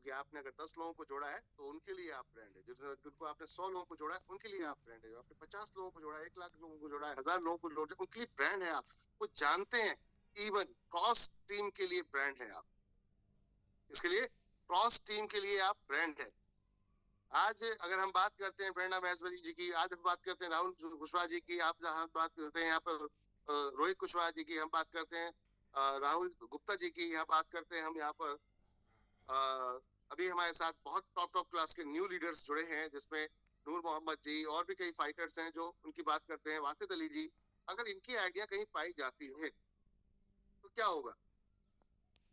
कि आपने अगर 10 लोगों को जोड़ा है तो उनके लिए आप ब्रांड है, जिनको आपने 100 लोगों को जोड़ा है उनके लिए आप ब्रांड है, आपने 50 लोगों को जोड़ा है, 1 लाख लोगों को जोड़ा है, 1000 लोगों को जोड़ा है, उनके लिए ब्रांड है। आप वो जानते हैं, इवन क्रॉस टीम के लिए ब्रांड है आप, इसके लिए क्रॉस टीम के लिए आप ब्रांड है। आज अगर हम बात करते हैं प्रेरणा महेश्वरी जी की, आज हम बात करते हैं राहुल कुशवाहा जी की, आप जहाँ बात करते हैं यहाँ पर रोहित कुशवाहा जी की, हम बात करते हैं राहुल गुप्ता जी की, यहाँ बात करते हैं हम यहाँ पर अभी हमारे साथ बहुत टॉप क्लास के न्यू लीडर्स जुड़े हैं, जिसमें नूर मोहम्मद जी और भी कई फाइटर्स हैं जो उनकी बात करते हैं, वासिद अली जी। अगर इनकी आइडिया कहीं पाई जाती है तो क्या होगा,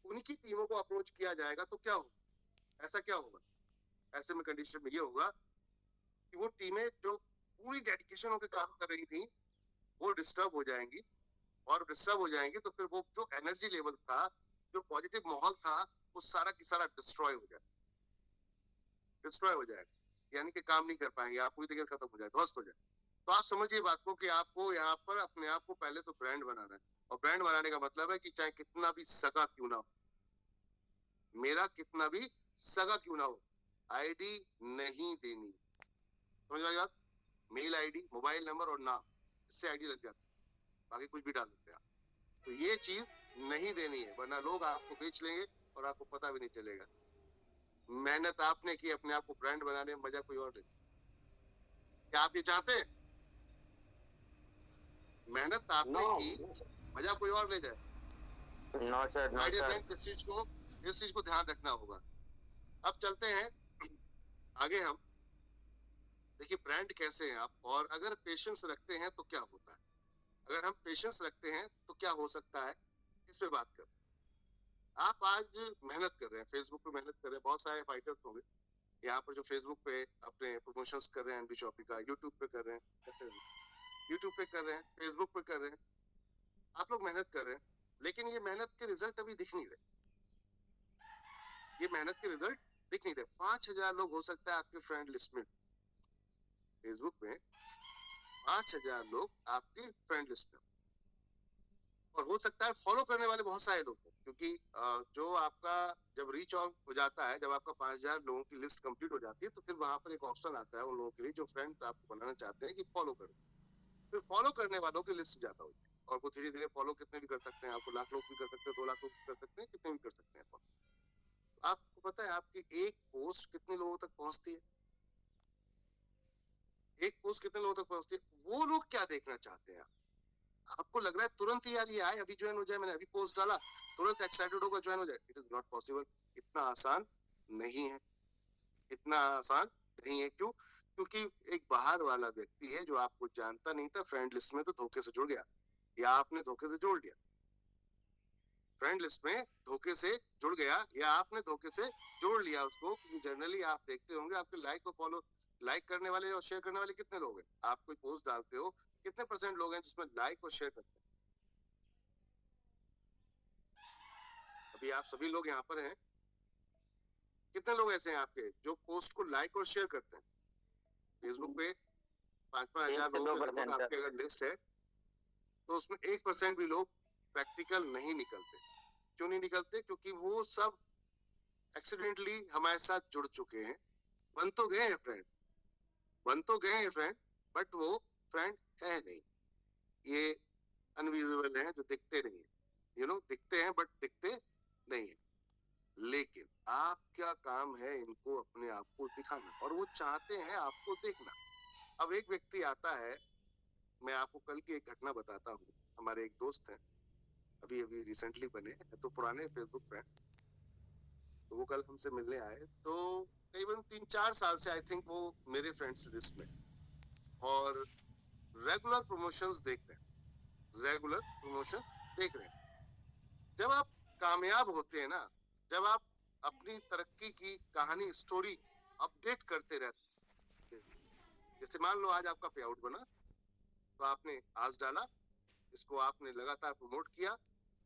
उनकी टीमों को अप्रोच किया जाएगा तो क्या होगा, ऐसा क्या होगा, ऐसे में कंडीशन में ये होगा कि वो टीमें जो पूरी डेडिकेशन होकर काम कर रही थी वो डिस्टर्ब हो जाएंगी, और डिस्टर्ब हो जाएंगी तो फिर वो जो एनर्जी लेवल था, जो पॉजिटिव माहौल था, वो सारा की सारा डिस्ट्रॉय हो जाएगा, यानी कि काम नहीं कर पाएंगे, आप पूरी तरह खत्म हो जाए, ध्वस्त हो जाए। तो आप समझिए बात को कि आपको यहाँ पर अपने आप को पहले तो ब्रांड बनाना है, और ब्रांड बनाने का मतलब है कि चाहे कितना भी सगा क्यों ना हो, मेरा कितना भी सगा क्यों ना हो, आईडी नहीं देनी, समझ आई बात, मेल आईडी, मोबाइल नंबर और नाम, इससे आईडी लग जाती है, बाकी कुछ भी डाल देते हैं। तो ये चीज नहीं देनी है, वरना लोग आपको बेच लेंगे और आपको पता भी नहीं चलेगा। मेहनत आपने की अपने आप को ब्रांड बनाने में, मजा कोई और नहीं। क्या आप ये चाहते हैं? मेहनत आपने की, मजा कोई और ले जाए? इस चीज को ध्यान रखना होगा। अब चलते हैं आगे हम, देखिए ब्रांड कैसे है आप, और अगर पेशेंस रखते हैं तो क्या होता है, अगर हम पेशेंस रखते हैं तो क्या हो सकता है, इस पे बात कर। आप आज मेहनत कर रहे हैं, फेसबुक पे मेहनत कर रहे हैं, बहुत सारे फाइटर्स होंगे यहाँ पर जो फेसबुक पे अपने प्रमोशंस कर रहे हैं, एनबी शॉपी का, यूट्यूब पे कर रहे हैं, यूट्यूब पे कर रहे हैं, फेसबुक पे कर रहे हैं, आप लोग मेहनत कर रहे हैं, लेकिन ये मेहनत के रिजल्ट अभी दिख नहीं रहे, ये मेहनत के रिजल्ट दिख नहीं रहे। 5000 लोग हो सकता है आपके फ्रेंड लिस्ट में, फेसबुक में 5000 लोग आपकी फ्रेंड लिस्ट में, और हो सकता है फॉलो करने वाले बहुत सारे लोग, क्योंकि जो आपका जब रीच ऑन हो जाता है, जब आपका 5000 लोगों की लिस्ट कंप्लीट हो जाती है, तो फिर वहां पर एक ऑप्शन आता है उन लोगों के लिए जो फ्रेंड आपको बनाना चाहते हैं कि फॉलो करो, फिर फॉलो करने वालों की लिस्ट ज्यादा होती है, और वो धीरे धीरे फॉलो कितने भी कर सकते हैं, आपको लाख लोग भी कर सकते हैं, 2 लाख लोग भी कर सकते हैं, कितने भी कर सकते हैं। आपको पता है आपकी एक पोस्ट कितने लोगों तक पहुंचती है, एक पोस्ट कितने लोगों तक पहुंचती है, वो लोग क्या देखना चाहते हैं। आपको लग रहा है तुरंत ही यार ये आए, अभी ज्वाइन हो जाए, मैंने अभी पोस्ट डाला, तुरंत एक्साइटेड होकर ज्वाइन हो जाए, इट इज नॉट पॉसिबल, इतना आसान नहीं है, इतना आसान नहीं है। क्यों? क्योंकि एक बाहर वाला व्यक्ति है जो आपको जानता नहीं था, फ्रेंड लिस्ट में तो धोखे से जुड़ गया, या आपने धोखे से जोड़ दिया, फ्रेंड लिस्ट में धोखे से जुड़ गया, या आपने धोखे से जोड़ लिया उसको, क्योंकि जनरली आप देखते होंगे आपके लाइक और फॉलो, लाइक करने वाले और शेयर करने वाले कितने लोग हैं, आप कोई पोस्ट डालते हो कितने % लोग हैं जिसमें लाइक और शेयर करते हैं? अभी आप सभी लोग यहाँ पर हैं, कितने लोग ऐसे हैं आपके जो पोस्ट को लाइक और शेयर करते हैं? फेसबुक पे 5-5 हजार लोगों की लगभग आपकी अगर लिस्ट है, तो उसमें 1% भी लोग प्रैक्टिकल नहीं निकलते। क्यों नहीं निकलते? क्योंकि वो सब एक्सीडेंटली हमारे साथ जुड़ चुके हैं, बन तो गए हैं फ्रेंड, बन तो गए हैं फ्रेंड, बट वो फ्रेंड है नहीं, ये अनविजिबल है जो दिखते नहीं है, यू नो, दिखते हैं बट दिखते नहीं है। लेकिन आप क्या काम है इनको अपने आप को दिखाना, और वो चाहते हैं आपको देखना। अब एक व्यक्ति आता है, मैं आपको कल की एक घटना बताता हूँ, हमारे एक दोस्त हैं, अभी अभी रिसेंटली बने, तो पुराने फेसबुक फ्रेंड, तो वो कल हमसे मिलने आए, तो करीबन 3-4 साल से आई थिंक वो मेरे फ्रेंड्स लिस्ट में, और रेगुलर प्रमोशंस देख रहे हैं, रेगुलर प्रमोशन देख रहे हैं। जब आप कामयाब होते हैं ना, जब आप अपनी तरक्की की कहानी, स्टोरी अपडेट करते रहते हैं, जैसे मान लो आज आपका पे आउट बना, तो आपने आज डाला, इसको आपने लगातार प्रमोट किया,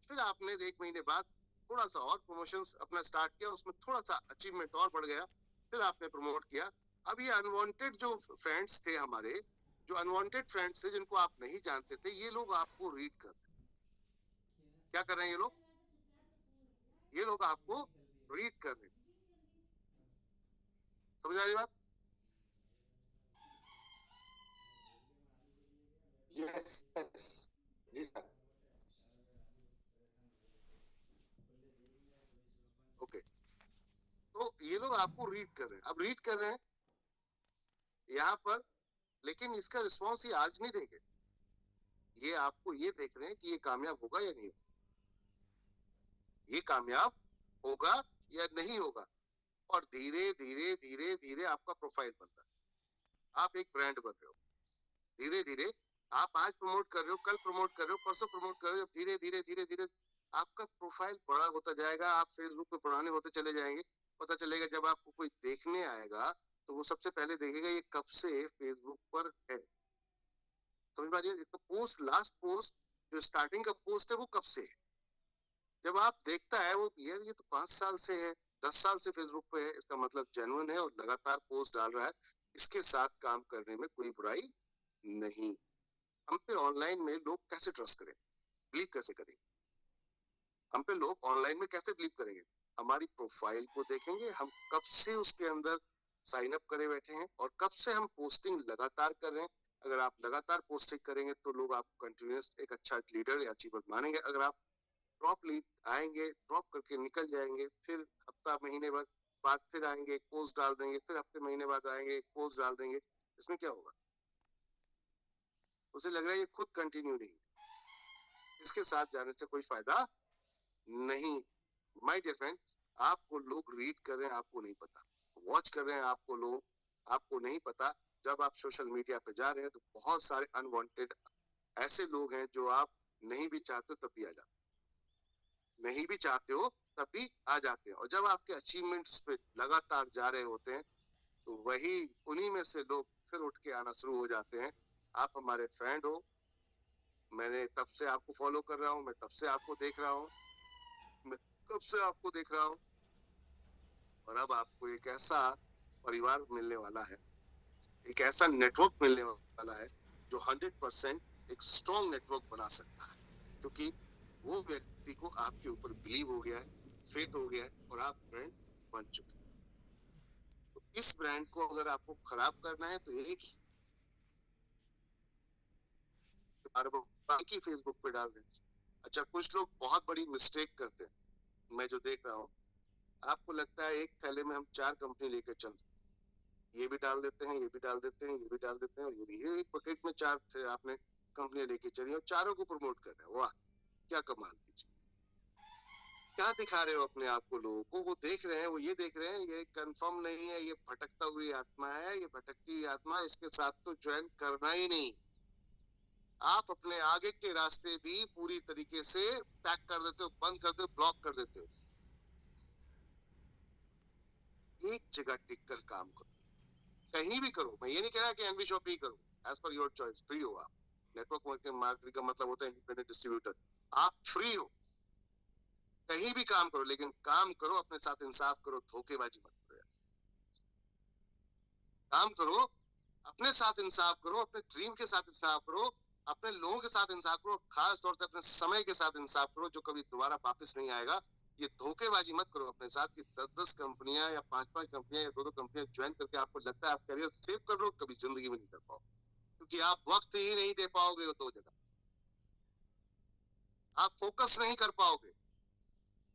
फिर आपने 1 महीने बाद थोड़ा सा और प्रमोशंस अपना स्टार्ट किया, उसमें थोड़ा सा अचीवमेंट और बढ़ गया, फिर आपने प्रमोट किया। अब ये अनवांटेड जो फ्रेंड्स थे हमारे, जो अनवांटेड फ्रेंड्स थे जिनको आप नहीं जानते थे, ये लोग आपको रीड कर, क्या कर रहे हैं ये लोग? ये लोग आपको रीड कर रहे हैं, आ रही बात? यस जी सर। ओके, तो ये लोग आपको रीड कर रहे हैं, अब रीड कर रहे हैं यहाँ पर, लेकिन इसका रिस्पॉन्स ये आज नहीं देंगे, ये आपको ये देख रहे हैं कि ये कामयाब होगा या नहीं, ये कामयाब होगा या नहीं होगा, और धीरे धीरे धीरे धीरे आपका प्रोफाइल बन रहा है, आप एक ब्रांड बन रहे हो, धीरे धीरे आप आज प्रमोट कर रहे हो, कल प्रमोट कर रहे हो, परसों प्रमोट कर रहे हो, धीरे धीरे धीरे धीरे आपका प्रोफाइल बड़ा होता जाएगा, आप फेसबुक पे पुराने होते चले जाएंगे। पता चलेगा जब आपको कोई देखने आएगा तो वो सबसे पहले देखेगा ये कब से फेसबुक पर है, समझ पा रही है? पोस्ट, लास्ट पोस्ट जो स्टार्टिंग का पोस्ट है वो कब से है, जब आप देखता है वो यार ये तो 5 साल से है, 10 साल से फेसबुक पे है, इसका मतलब जेन्युइन है और लगातार पोस्ट डाल रहा है, इसके साथ काम करने में कोई बुराई नहीं। हम पे ऑनलाइन में लोग कैसे ट्रस्ट करें, बिलीव कैसे करें, हम पे लोग ऑनलाइन में कैसे बिलीव करेंगे? हमारी प्रोफाइल को देखेंगे, हम कब से उसके अंदर साइन अप करे बैठे हैं और कब से हम पोस्टिंग लगातार कर रहे हैं। अगर आप लगातार पोस्टिंग करेंगे तो लोग आपको कंटिन्यूस एक अच्छा लीडर या अचीवर मानेंगे। अगर आप ड्रॉप लीड आएंगे, ड्रॉप करके निकल जाएंगे, फिर हफ्ता महीने बाद फिर आएंगे, एक पोस्ट डाल देंगे, फिर हफ्ते महीने बाद आएंगे, एक पोस्ट डाल देंगे, इसमें क्या होगा? उसे लग रहा है ये खुद कंटिन्यू नहीं, इसके साथ जाने से कोई फायदा नहीं। माय डियर फ्रेंड, आपको लोग रीड कर रहे हैं, आपको नहीं पता, वॉच कर रहे हैं आपको लोग, आपको नहीं पता। जब आप सोशल मीडिया पे जा रहे हैं तो बहुत सारे अनवांटेड ऐसे लोग हैं जो आप नहीं भी चाहते तब भी आ जाते, नहीं भी चाहते हो तब भी आ जाते हैं, और जब आपके अचीवमेंट्स पे लगातार जा रहे होते हैं तो वही उन्हीं में से लोग फिर उठ के आना शुरू हो जाते हैं। आप हमारे फ्रेंड हो, मैंने तब से आपको फॉलो कर रहा हूँ, मैं तब से आपको देख रहा हूँ, मैं कब से आपको देख रहा हूँ, और अब आपको एक ऐसा परिवार मिलने वाला है, एक ऐसा नेटवर्क मिलने वाला है जो 100% एक स्ट्रॉन्ग नेटवर्क बना सकता है, क्योंकि वो व्यक्ति को आपके ऊपर बिलीव हो गया है, फेथ हो गया है, और आप ब्रांड बन चुके हैं। तो इस ब्रांड को अगर आपको खराब करना है तो एक ही फेसबुक पे डाल दें। अच्छा, कुछ लोग बहुत बड़ी मिस्टेक करते हैं, मैं जो देख रहा हूँ, आपको लगता है एक थैले में हम 4 कंपनी लेकर चलते, ये भी डाल देते हैं, ये भी डाल देते हैं, ये भी डाल देते हैं, और ये भी, ये एक बकेट में 4 आपने कंपनियां लेके चली और चारों को प्रमोट कर रहे हैं, वाह क्या कमाल कीजिए, क्या दिखा रहे हो अपने आप को लोगों को? वो देख रहे हैं, वो ये देख रहे हैं ये कंफर्म नहीं है, ये भटकता हुई आत्मा है, ये भटकती हुई आत्मा, इसके साथ तो ज्वाइन करना ही नहीं। आप अपने आगे के रास्ते भी पूरी तरीके से पैक कर देते हो, बंद कर देते हो, ब्लॉक कर देते हो। एक जगह टिक कर काम करो, कहीं भी करो, मैं ये नहीं कह रहा कि एनवी शॉप ही करो, as per your choice, free हो आप। नेटवर्क मार्केटिंग का मतलब होता है इंडिपेंडेंट डिस्ट्रीब्यूटर, आप फ्री हो, कहीं भी काम करो, लेकिन काम करो अपने साथ इंसाफ करो, धोखेबाजी मत करो। काम करो अपने साथ इंसाफ करो, अपने ड्रीम के साथ इंसाफ करो, अपने लोगों के साथ इंसाफ करो, खास तौर से अपने समय के साथ इंसाफ करो जो कभी दोबारा वापस नहीं आएगा। ये धोखेबाजी मत करो अपने साथ कि 10-10 कंपनियां या 5-5 कंपनियां या 2-2 कंपनियां ज्वाइन करके आपको लगता है आप करियर सेव कर लो, कभी जिंदगी में नहीं कर पाओ, क्योंकि आप वक्त ही नहीं दे पाओगे वो 2 जगह, आप फोकस नहीं कर पाओगे।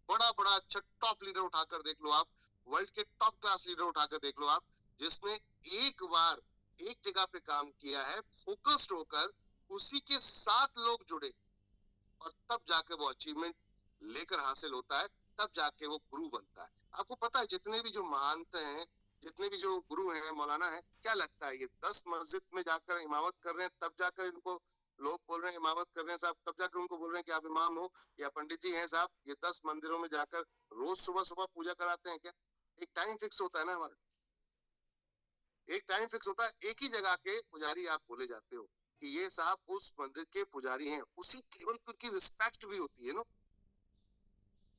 बड़ा बड़ा अच्छा टॉप लीडर उठाकर देख लो आप, वर्ल्ड के टॉप क्लास लीडर उठाकर देख लो आप, जिसने एक बार एक जगह पे काम किया है, फोकस्ड होकर उसी के साथ लोग जुड़े, और तब जाके वो अचीवमेंट लेकर हासिल होता है, तब जाके वो गुरु बनता है। आपको पता है जितने भी जो महानते हैं, जितने भी जो गुरु हैं, मौलाना है, क्या लगता है ये 10 मस्जिद में जाकर इमामत कर रहे हैं तब जाकर इनको लोग बोल रहे हैं इमामत कर रहे हैं साहब, तब जाकर उनको बोल रहे हैं कि आप इमाम हो या पंडित जी हैं साहब, ये 10 मंदिरों में जाकर रोज सुबह सुबह पूजा कराते हैं क्या? एक टाइम फिक्स होता है ना हमारा, एक टाइम फिक्स होता है, एक ही जगह के पुजारी आप बोले जाते हो कि ये साहब उस मंदिर के पुजारी हैं, उसी लेवल की रिस्पेक्ट भी होती है ना,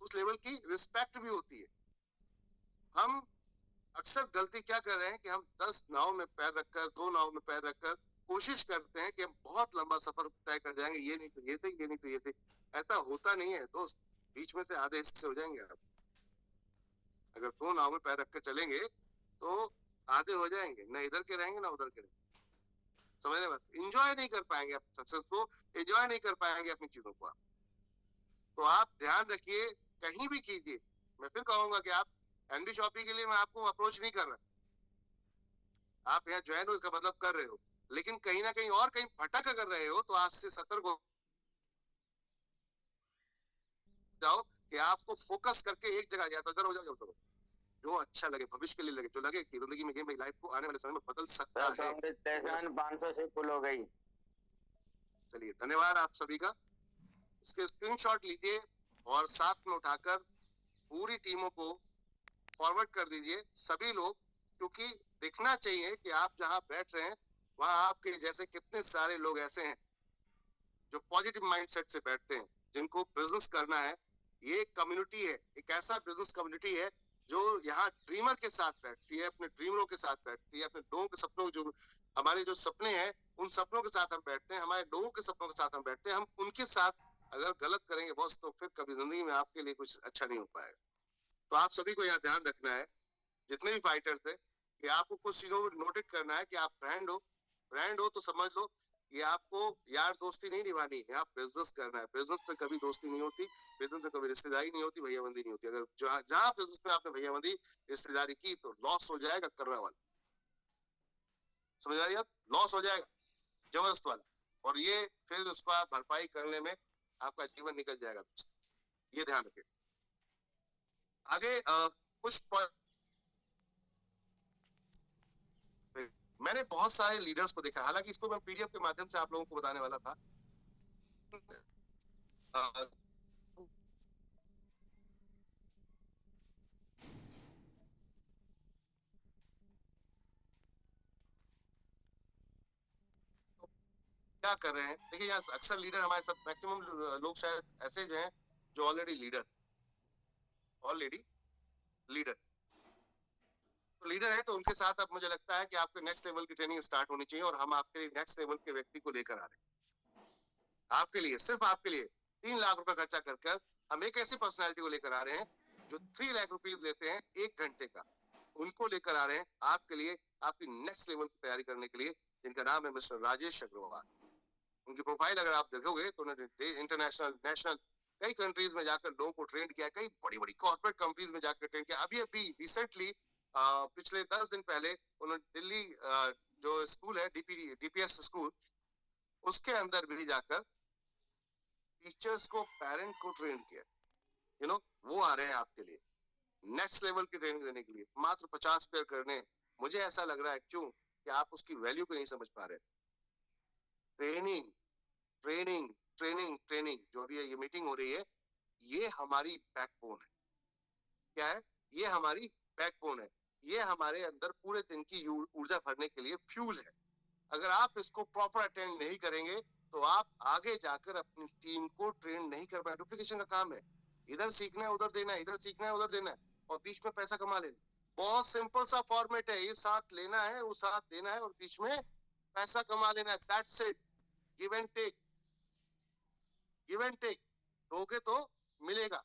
उस लेवल की रिस्पेक्ट भी होती है। हम अक्सर गलती क्या कर रहे हैं कि हम 10 नाव में पैर रखकर, 2 नाव में पैर रखकर कोशिश करते हैं कि हम बहुत लंबा सफर तय कर जाएंगे, ये नहीं तो ये सही, ये नहीं तो ये सही। ऐसा होता नहीं है दोस्त, बीच में से आधे हिस्से हो जाएंगे आप। अगर 2 नाव में पैर रख कर चलेंगे तो आधे हो जाएंगे, ना इधर के रहेंगे ना उधर के रहेंगे। समझ रहे बात? एंजॉय नहीं कर पाएंगे अपनी सक्सेस को, एंजॉय नहीं कर पाएंगे अपनी चीजों को। तो आप ध्यान रखिए, कहीं भी कीजिए। मैं फिर कहूंगा कि आप एनडी शॉपी के लिए मैं आपको अप्रोच नहीं कर रहा, आप यहाँ ज्वाइन हो इसका मतलब कर रहे हो, लेकिन कहीं ना कहीं और कहीं भटक अगर रहे हो तो आज से सतर्क हो जाओ कि आपको फोकस करके एक जगह, या तो इधर हो जाओ, तो जो अच्छा लगे, भविष्य के लिए लगे, जो लगे कि जिंदगी में ये मेरी लाइफ को आने वाले समय में बदल सकता है। 500 से फुल हो गई। चलिए, धन्यवाद आप सभी का। इसके स्क्रीनशॉट लीजिए और साथ में उठाकर पूरी टीमों को फॉरवर्ड कर दीजिए, सभी लोग, क्योंकि दिखना चाहिए कि आप जहां बैठ रहे हैं वहां आपके जैसे कितने सारे लोग ऐसे हैं जो पॉजिटिव माइंडसेट से बैठते हैं, जिनको बिजनेस करना है। ये एक कम्युनिटी है, एक ऐसा बिजनेस कम्युनिटी है जो यहाँ ड्रीमर के साथ बैठती है, अपने ड्रीमरों के साथ बैठती है, अपने लोगों के सपनों, जो हमारे जो सपने हैं उन सपनों के साथ हम बैठते हैं, हमारे लोगों के सपनों के साथ हम बैठते हैं। हम उनके साथ अगर गलत करेंगे बॉस, तो फिर कभी जिंदगी में आपके लिए कुछ अच्छा नहीं हो पाएगा। तो आप सभी को यहाँ ध्यान रखना है, जितने भी फाइटर्स थे, कि आपको कुछ चीजों को नोटिस करना है कि आप ब्रांड हो। ब्रांड हो तो समझ लो ये आपको यार दोस्ती नहीं निभानी है, आप बिजनेस करना है। बिजनेस में कभी दोस्ती नहीं होती, बिजनेस में कभी रिश्तेदारी नहीं होती, भैयाबंदी नहीं होती। अगर जहां बिजनेस में आपने भैयाबंदी रिश्तेदारी की तो लॉस हो जाएगा, कर्रा वाला। समझ आ रही है? लॉस हो जाएगा जबरदस्त वाला, और ये फिर उसका भरपाई करने में आपका जीवन निकल जाएगा दोस्त, ये ध्यान रखें। आगे कुछ मैंने बहुत सारे लीडर्स को देखा, हालांकि इसको मैं पीडीएफ के माध्यम से आप लोगों को बताने वाला था। क्या कर रहे हैं, देखिए यहाँ अक्सर लीडर हमारे साथ, मैक्सिमम लोग शायद ऐसे हैं जो ऑलरेडी लीडर तो लीडर है, तो उनके साथ अब मुझे लगता है कि आपके नेक्स्ट लेवल की ट्रेनिंग स्टार्ट होनी चाहिए, और हम आपके नेक्स्ट लेवल के व्यक्ति को लेकर आ रहे हैं आपके लिए, सिर्फ आपके लिए 3 लाख रुपए खर्चा कर हम एक ऐसी पर्सनैलिटी को लेकर आ रहे हैं जो 3 लाख रुपीज लेते हैं 1 घंटे का, उनको लेकर आ रहे हैं आपके लिए, आपकी नेक्स्ट लेवल की तैयारी करने के लिए, जिनका नाम है मिस्टर राजेश अग्रवाल। उनकी प्रोफाइल अगर आप देखोगे तो उन्होंने इंटरनेशनल, नेशनल, कई कंट्रीज में जाकर लोगों को ट्रेन किया, कई बड़ी बड़ी कॉर्पोरेट कंपनीज में जाकर ट्रेन किया। अभी रिसेंटली पिछले 10 दिन पहले उन्होंने दिल्ली जो स्कूल है डीपीएस स्कूल, उसके अंदर भी जाकर टीचर्स को, पेरेंट को ट्रेन किया। वो आ रहे हैं आपके लिए नेक्स्ट लेवल की ट्रेनिंग देने के लिए, मात्र 50 पेयर करने। मुझे ऐसा लग रहा है क्यों कि आप उसकी वैल्यू को नहीं समझ पा रहे। ट्रेनिंग ट्रेनिंग ट्रेनिंग ट्रेनिंग, जो भी ये मीटिंग हो रही है, ये हमारी बैकबोन है। क्या है? ये हमारी बैकबोन है, ये हमारे अंदर पूरे दिन की ऊर्जा भरने के लिए फ्यूल है। अगर आप इसको प्रॉपर अटेंड नहीं करेंगे तो आप आगे जाकर अपनी टीम को ट्रेन नहीं कर पाए। डुप्लीकेशन का काम है, इधर सीखना है उधर देना है, इधर सीखना है उधर देना है, और बीच में पैसा कमा लेना। बहुत सिंपल सा फॉर्मेट है, ये साथ लेना है, वो साथ देना है, और बीच में पैसा कमा लेना है। That's it, give and take, give and take. दोगे तो मिलेगा।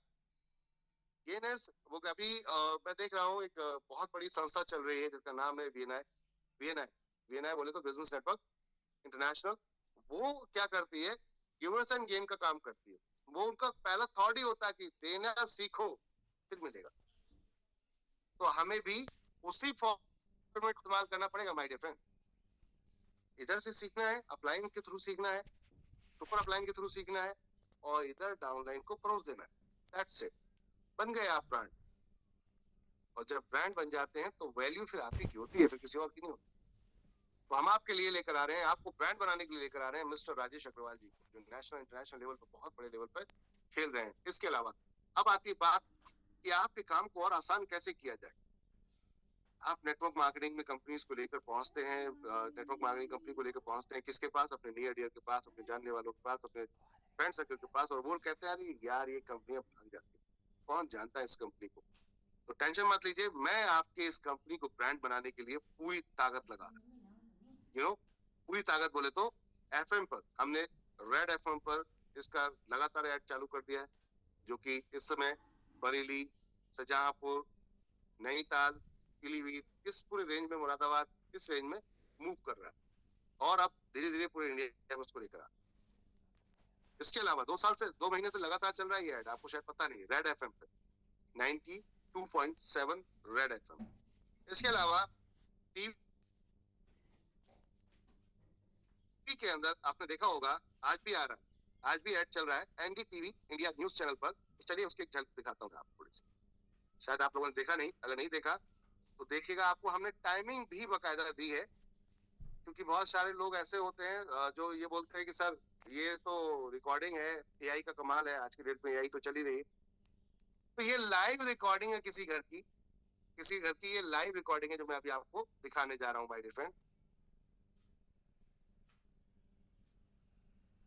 गेनर्स, वो अभी मैं देख रहा हूँ एक बहुत बड़ी संस्था चल रही है जिसका नाम है वीएनआई बोले तो बिजनेस नेटवर्क इंटरनेशनल। वो क्या करती है? गिवर्स एंड गेन का काम करती है। वो उनका पहला थॉट ही होता है कि देना सीखो फिर मिलेगा। तो हमें भी उसी फॉर्मेट इस्तेमाल करना पड़ेगा माय डियर फ्रेंड। इधर से सीखना है, अपलाइन के थ्रू सीखना है, सुपर अपलाइन के थ्रू सीखना है, और इधर डाउनलाइन को परोस देना है। दैट्स इट, बन गए आप ब्रांड। और जब ब्रांड बन जाते हैं तो वैल्यू फिर आप ही की होती है, फिर किसी और की नहीं होती। तो हम आपके लिए लेकर आ रहे हैं, आपको ब्रांड बनाने के लिए लेकर आ रहे हैं मिस्टर राजेश अग्रवाल जी को, जो नेशनल इंटरनेशनल लेवल पर बहुत बड़े लेवल पर खेल रहे हैं। इसके अलावा अब आती है बात कि आपके काम को और आसान कैसे किया जाए। आप नेटवर्क मार्केटिंग में कंपनीज को लेकर पहुंचते हैं, नेटवर्क मार्केटिंग कंपनी को लेकर पहुंचते हैं किसके पास? अपने नियर डियर के पास, अपने जानने वालों के पास, अपने फ्रेंड सर्कल के पास, और वो कहते हैं यार ये कंपनियां भाग जाती है, कौन जानता है इस कंपनी को। तो टेंशन मत लीजिए, मैं आपके इस कंपनी को ब्रांड बनाने के लिए पूरी ताकत लगा रहा हूँ। पूरी ताकत बोले तो एफएम पर हमने रेड एफएम पर इसका लगातार ऐड चालू कर दिया है, जो कि इस समय बरेली, शाहजहांपुर, नैनीताल, पीलीभीत, किस पूरे रेंज में मुरादाबाद, किस रेंज में मूव कर रहा है, और अब धीरे धीरे पूरे इंडिया में उसको लेकर आ। इसके अलावा 2 महीने से लगातार चल रहा है ये ऐड, आपको शायद पता नहीं, रेड एफएम पे 92.7 रेड एफएम। इसके अलावा टीवी के अंदर आपने देखा होगा, आज भी आ रहा है, आज भी ऐड चल रहा है एनडीटीवी इंडिया न्यूज चैनल पर। चलिए उसकी एक झलक दिखाता हूँ आपको थोड़ी सी, शायद आप लोगों ने देखा नहीं, अगर नहीं देखा तो देखिएगा, आपको हमने टाइमिंग भी बकायदा दी है, क्योंकि बहुत सारे लोग ऐसे होते हैं जो ये बोलते हैं कि सर ये तो रिकॉर्डिंग है, एआई का कमाल है, आज की डेट में एआई तो चली रही है। तो ये लाइव रिकॉर्डिंग है किसी घर की, किसी घर की ये लाइव रिकॉर्डिंग है जो मैं अभी आपको दिखाने जा रहा हूँ my dear friend.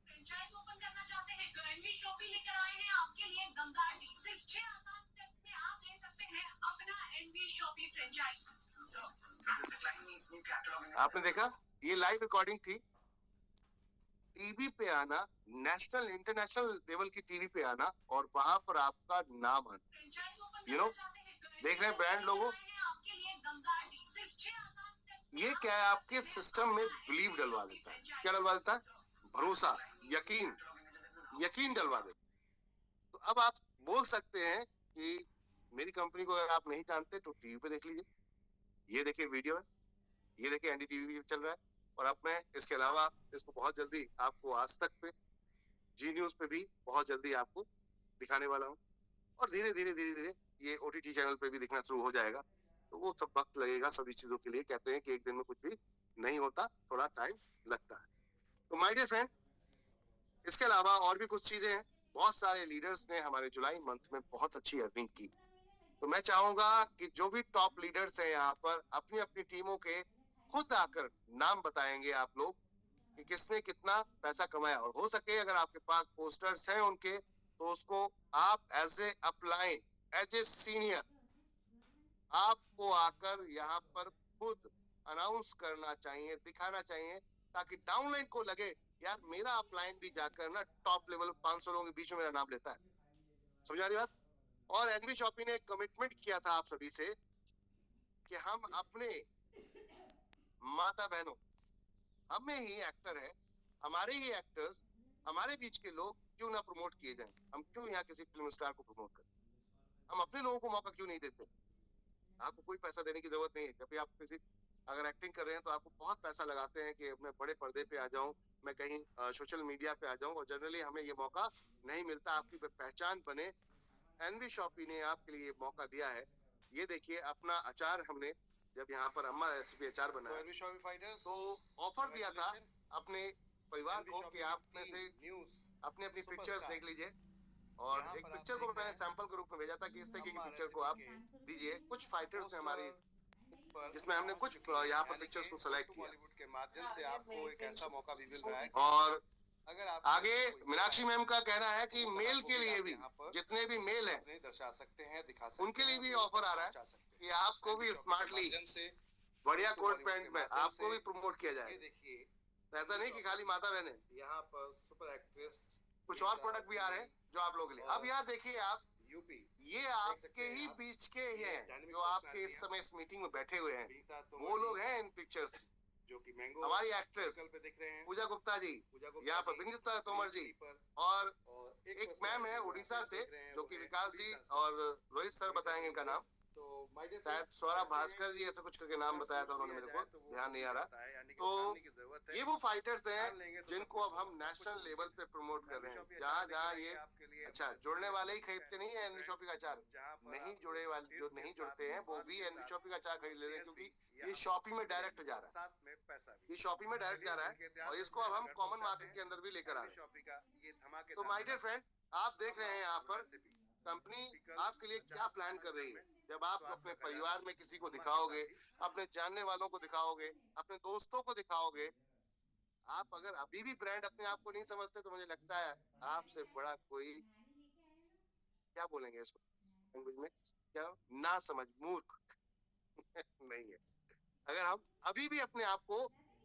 Franchise open करना चाहते हैं तो एनवी शॉपी लेकर आए हैं आपके लिए दमदार डील। सिर्फ 6 आसान स्टेप्स में आप ले सकते हैं अपना एनवी शॉपी फ्रेंचाइज। आपने देखा, ये लाइव रिकॉर्डिंग थी। टीवी पे आना, नेशनल इंटरनेशनल लेवल की टीवी पे आना, और वहां पर आपका नाम आना, यू नो, देख रहे हैं ब्रांड लोगों, ये क्या है, आपके सिस्टम में बिलीव डलवा देता है। क्या डलवा देता है? भरोसा, यकीन, यकीन डलवा देता है। तो अब आप बोल सकते हैं कि मेरी कंपनी को अगर आप नहीं जानते तो टीवी पे देख लीजिए, ये देखिए वीडियो है, ये देखिए एनडीटीवी चल रहा है, और अब मैं इसके अलावा इसको बहुत जल्दी आपको आज तक पे, जी न्यूज पे भी बहुत जल्दी आपको दिखाने वाला हूँ, और धीरे धीरे धीरे धीरे ये ओटीटी चैनल पे भी दिखना शुरू हो जाएगा। तो वो सब वक्त लगेगा सभी चीजों के लिए, कहते हैं कि एक दिन में कुछ भी नहीं होता, थोड़ा टाइम लगता है। तो माय डियर फ्रेंड, इसके अलावा और भी कुछ चीजें हैं। बहुत सारे लीडर्स ने हमारे जुलाई मंथ में बहुत अच्छी अर्निंग की, तो मैं चाहूंगा कि जो भी टॉप लीडर्स हैं यहाँ पर, अपनी अपनी टीमों के खुद आकर नाम बताएंगे आप लोग कि किसने कितना पैसा कमाया, और हो सके अगर आपके पास पोस्टर्स हैं उनके, तो उसको आप as a upline, as a senior, आपको आकर यहाँ पर खुद अनाउंस करना चाहिए, दिखाना चाहिए, ताकि डाउनलाइन को लगे यार मेरा अपलाइन भी जाकर ना टॉप लेवल 500 लोगों के बीच में मेरा नाम लेता है। समझ आ रही बात? और एनबी शॉपी ने एक कमिटमेंट किया था आप सभी से कि हम अपने माता बहनों, हमें ही एक्टर है, हमारे ही एक्टर्स, हमारे बीच के लोग क्यों ना प्रमोट किए जाएं। हम क्यों यहाँ किसी फिल्म स्टार को प्रमोट करें? हम अपने लोगों को मौका क्यों नहीं देते? आपको कोई पैसा देने की जरूरत नहीं है। जब भी आप किसी अगर एक्टिंग कर रहे हैं तो आपको बहुत पैसा लगाते हैं कि मैं बड़े पर्दे पे आ जाऊं, मैं कहीं सोशल मीडिया पे आ जाऊं, और जनरली हमें ये मौका नहीं मिलता आपकी पहचान बने। एनवी शॉपी ने आपके लिए मौका दिया है। ये देखिए अपना अचार, हमने जब यहाँ पर अम्मा रेसिपी अचार बनाया तो ऑफर दिया था अपने परिवार को कि आप में से अपनी अपनी पिक्चर्स देख लीजिए, और एक पिक्चर को मैंने सैंपल के रूप में भेजा था कि इस तरह की पिक्चर को आप दीजिए। कुछ फाइटर्स ने हमारी, जिसमें हमने कुछ यहाँ पर पिक्चर्स को सेलेक्ट किया, बॉलीवुड के माध्यम से आपको एक ऐसा मौका भी मिल रहा है। और अगर आप आगे मीनाक्षी मैम का कहना है कि मेल के लिए भी, जितने भी मेल हैं दर्शा सकते हैं, दिखा सकते हैं, उनके लिए भी ऑफर आ रहा है कि आपको भी स्मार्टली बढ़िया कोट पैंट में आपको भी प्रमोट किया जाए। देखिए ऐसा नहीं कि खाली माता बहन है, यहाँ पर सुपर एक्ट्रेस, कुछ और प्रोडक्ट भी आ रहे हैं जो आप लोगों के लिए। अब यहाँ देखिए आप यूपी, ये आपके ही बीच के ही हैं जो आपके इस समय इस मीटिंग में बैठे हुए हैं, वो लोग हैं इन पिक्चर्स, जो कि मैंगो हमारी एक्ट्रेस पे दिख रहे हैं, पूजा गुप्ता जी, यहाँ पर बिंदिता तोमर जी, और एक मैम है उड़ीसा से जो कि विकास जी और रोहित सर बताएंगे इनका नाम, शायद सौरभ भास्कर जी ऐसा कुछ करके नाम बताया था उन्होंने, मेरे को ध्यान नहीं आ रहा। तो ये वो फाइटर्स हैं जिनको अब हम नेशनल लेवल पे प्रमोट कर रहे हैं, जहाँ जहाँ ये, अच्छा जुड़ने वाले ही खरीदते नहीं है एनवी शॉपी का अचार, नहीं जुड़े वाले जो नहीं जुड़ते हैं वो भी एनवी शॉपी का अचार खरीद लेते हैं, क्योंकि ये शॉपी में डायरेक्ट जा रहा है, ये शॉपी में डायरेक्ट जा रहा है, और इसको अब हम कॉमन मार्केट के अंदर भी लेकर आ रहे हैं। तो माय डियर फ्रेंड, आप देख रहे हैं यहाँ पर कंपनी आपके लिए क्या प्लान कर रही है। जब आप अपने परिवार में किसी को दिखाओगे, अपने जानने वालों को दिखाओगे, अपने दोस्तों को दिखाओगे, आप अगर अभी भी ब्रांड अपने आप को नहीं समझते तो मुझे लगता है आपसे बड़ा कोई, क्या बोलेंगे इसको लैंग्वेज में, क्या, ना समझ मूर्ख नहीं है। अगर हम अभी भी अपने आप को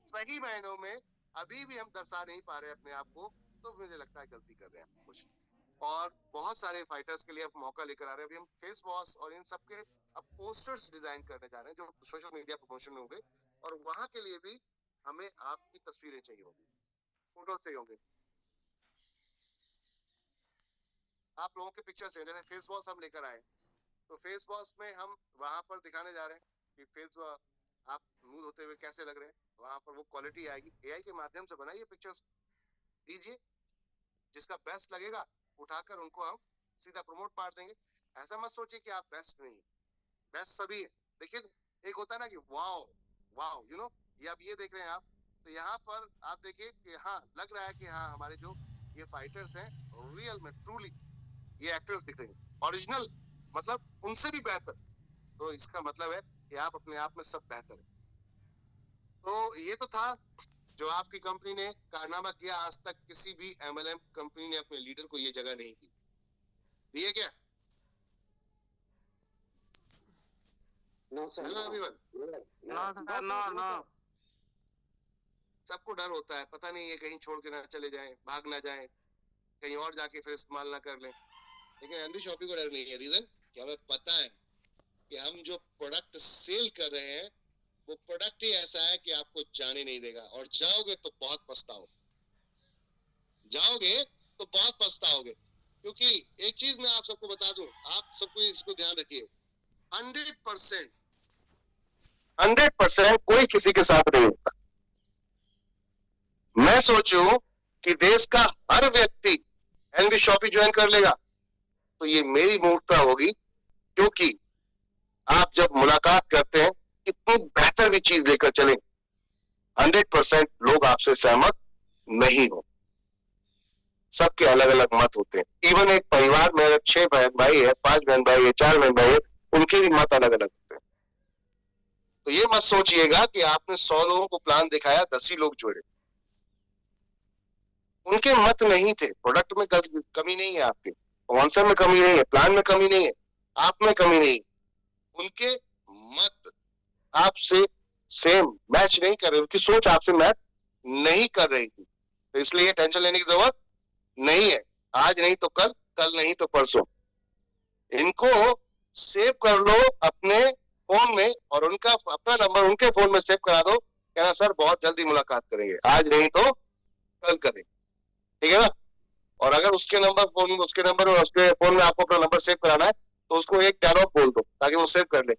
सही मायनों में अभी भी हम दर्शा नहीं पा रहे अपने आप को, तो मुझे लगता है गलती कर रहे हैं कुछ। और बहुत सारे फाइटर्स के लिए अब मौका लेकर आ रहे हैं। अभी हम फेस वॉश और इन सब के अब पोस्टर्स डिजाइन करने जा रहे हैं जो सोशल मीडिया प्रमोशन में होंगे, और वहां के लिए भी हमें आपकी तस्वीरें चाहिए होंगी, फोटो चाहिए होंगे, आप लोगों के पिक्चर्स हैं। जैसे फेस वॉश हम लेकर आए, तो फेस वॉश में हम वहां पर दिखाने जा रहे हैं कि फेस आप मूव होते हुए कैसे लग रहे हैं, वहां पर वो क्वालिटी आएगी। एआई के माध्यम से बनाइए पिक्चर्स, दीजिए, जिसका बेस्ट लगेगा उठाकर उनको हम सीधा प्रमोट मार देंगे। ऐसा मत सोचिए कि आप बेस्ट नहीं, बेस्ट सभी है, लेकिन एक होता है ना कि वाओ वाओ यू नो, ये अब ये देख रहे हैं आप, तो यहाँ पर आप देखिए कि हाँ लग रहा है कि हाँ हमारे जो ये फाइटर्स हैं रियल में ट्रूली ये एक्टर्स दिख रहे हैं, ओरिजिनल, मतलब उनसे भी बेहतर। तो इसका मतलब है कि आप अपने आप में सब बेहतर है। तो ये तो था जो आपकी कंपनी ने कारनामा किया। आज तक किसी भी एमएलएम कंपनी ने अपने लीडर को ये जगह नहीं दी, दिए क्या? No sir, hello everyone. No. सबको डर होता है, पता नहीं ये कहीं छोड़ के ना चले जाएं, भाग ना जाएं, कहीं और जाके फिर इस्तेमाल ना कर लें। लेकिन एनबी शॉपी को डर नहीं है। रीजन क्या? हमें पता है कि हम जो प्रोडक्ट सेल कर रहे हैं वो प्रोडक्ट ही ऐसा है कि आपको जाने नहीं देगा, और जाओगे तो बहुत पछताओगे, जाओगे तो बहुत पछताओगे। क्योंकि एक चीज मैं आप सबको बता दूं, आप सबको इसको ध्यान रखिए, 100% कोई किसी के साथ नहीं होता। मैं सोचूं कि देश का हर व्यक्ति एनबी शॉपी ज्वाइन कर लेगा तो ये मेरी मूर्खता होगी, क्योंकि आप जब मुलाकात करते हैं इतनी बेहतर भी चीज लेकर चले, 100% लोग आपसे सहमत नहीं हो। सबके अलग अलग मत होते हैं। इवन एक परिवार में 6 बहन भाई है, 5 बहन भाई है, 4 बहन भाई है, उनके भी मत अलग अलग होते हैं। तो ये मत सोचिएगा कि आपने 100 लोगों को प्लान दिखाया, 10 ही लोग जुड़े, उनके मत नहीं थे। प्रोडक्ट में कमी नहीं है, आपके कॉन्सेप्ट में कमी नहीं है, प्लान में कमी नहीं है, आप में कमी नहीं, उनके मत आपसे सेम मैच नहीं कर रहे, उनकी सोच आपसे मैच नहीं कर रही थी। तो इसलिए टेंशन लेने की जरूरत नहीं है। आज नहीं तो कल, कल नहीं तो परसों इनको सेव कर लो अपने फोन में, और उनका अपना नंबर उनके फोन में सेव करा दो, कहना सर बहुत जल्दी मुलाकात करेंगे, आज नहीं तो कल करेंगे, ठीक है ना? और अगर उसके नंबर फोन में, उसके नंबर और उसके फोन में आपको अपना नंबर सेव कराना है तो उसको एक डायलॉग बोल दो ताकि वो सेव कर ले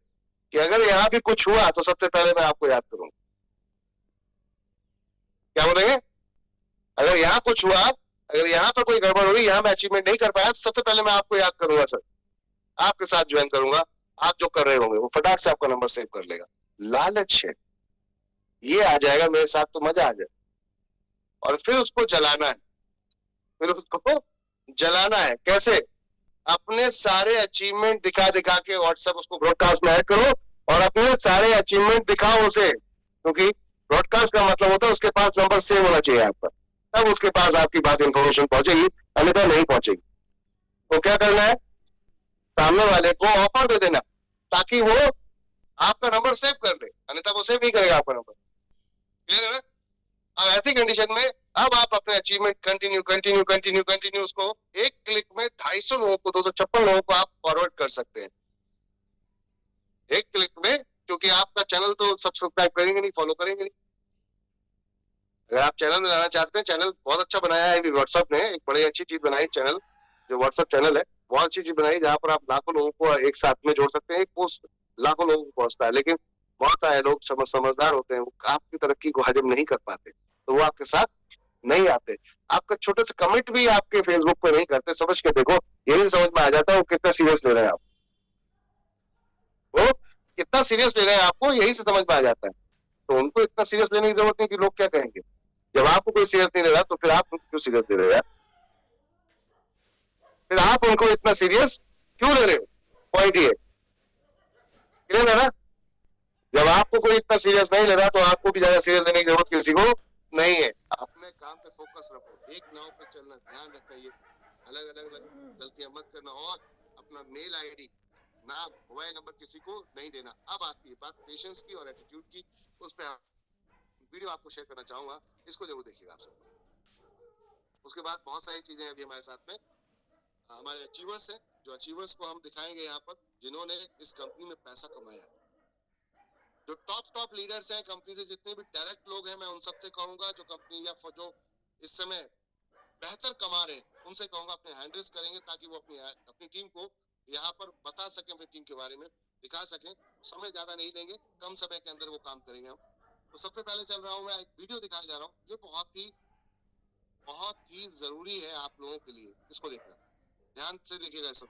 कि अगर यहाँ भी कुछ हुआ तो सबसे पहले मैं आपको याद करूंगा। क्या बोलेंगे? अगर यहाँ कुछ हुआ, अगर यहाँ पर कोई गड़बड़ हुई, यहाँ मैं अचीवमेंट नहीं कर पाया, तो सबसे पहले मैं आपको याद करूंगा सर, आपके साथ ज्वाइन करूंगा, आप जो कर रहे होंगे वो फटाक से आपका नंबर सेव कर लेगा। लालच है, ये आ जाएगा मेरे साथ तो मजा आ जाए, और फिर उसको जलाना है, फिर उसको जलाना है। कैसे? अपने सारे अचीवमेंट दिखा दिखा के व्हाट्सएप उसको ब्रॉडकास्ट में ऐड करो, और अपने सारे अचीवमेंट दिखाओ उसे, क्योंकि ब्रॉडकास्ट का मतलब होता है उसके पास नंबर सेव होना चाहिए आपका, तब उसके पास आपकी बात इंफॉर्मेशन पहुंचेगी, अन्यथा नहीं पहुंचेगी। तो क्या करना है? सामने वाले को ऑफर दे देना ताकि वो आपका नंबर सेव कर ले, अन्यथा वो सेव नहीं करेगा आपका नंबर। क्लियर है ना? अब ऐसी कंडीशन में अब आप अपने achievement continue continue continue continue उसको एक क्लिक में 250 लोगों को, 256 लोगों को आप फॉरवर्ड कर सकते हैं एक क्लिक में, क्योंकि आपका चैनल तो सब्सक्राइब करेंगे नहीं, फॉलो करेंगे नहीं। अगर आप चैनल में लाना चाहते हैं, चैनल बहुत अच्छा बनाया है व्हाट्सएप ने, एक बड़ी अच्छी चीज बनाई चैनल, जो व्हाट्सएप चैनल है बहुत अच्छी चीज बनाई, जहां पर आप लाखों लोगों को एक साथ में जोड़ सकते हैं, एक पोस्ट लाखों लोगों को पहुंचता है। लेकिन बहुत सारे लोग समझदार होते हैं, वो आपकी तरक्की को हजम नहीं कर पाते, तो वो आपके साथ नहीं आते। आपका छोटे से कमेंट भी आपके फेसबुक पे नहीं करते, समझ के देखो, यही समझ में आ जाता है वो कितना सीरियस ले रहे हैं आप, वो कितना सीरियस ले रहे हैं आपको, यही से समझ में आ जाता है। तो उनको इतना सीरियस लेने की जरूरत नहीं कि लोग क्या कहेंगे। जब आपको कोई सीरियस नहीं ले रहा तो फिर आप उनको क्यों सीरियस ले रहे हो? फिर आप उनको इतना सीरियस क्यों ले रहे हो? पॉइंट ये क्लियर है ना? जब आपको कोई इतना सीरियस नहीं ले रहा तो आपको भी ज्यादा सीरियस लेने की जरूरत किसी को नहीं है। अपने काम पे फोकस रखो, एक नाव पे चलना, ध्यान रखना, ये अलग अलग गलतियां मत करना, और अपना मेल आईडी, नाम, मोबाइल नंबर किसी को नहीं देना। अब आती है बात पेशेंस की और एटीट्यूड की, उस पर वीडियो आपको शेयर करना चाहूंगा, इसको जरूर देखिएगा आप सब। उसके बाद बहुत सारी चीजें अभी हमारे साथ में हमारे अचीवर्स हैं, जो अचीवर्स को हम दिखाएंगे यहाँ पर जिन्होंने इस कंपनी में पैसा कमाया। जो टॉप लीडर्स हैं कंपनी से, जितने भी डायरेक्ट लोग हैं, मैं उन सबसे कहूंगा जो कंपनी या जो इस समय बेहतर कमा रहे हैं, उनसे कहूंगा अपने हैंड रेस करेंगे ताकि वो अपनी टीम को यहाँ पर बता सकें, अपनी टीम के बारे में दिखा सकें। समय ज्यादा नहीं लेंगे, कम समय के अंदर वो काम करेंगे हम। तो सबसे पहले चल रहा हूँ मैं, एक वीडियो दिखाने जा रहा हूँ। ये बहुत ही जरूरी है आप लोगों के लिए, इसको देखना ध्यान से देखिएगा सब।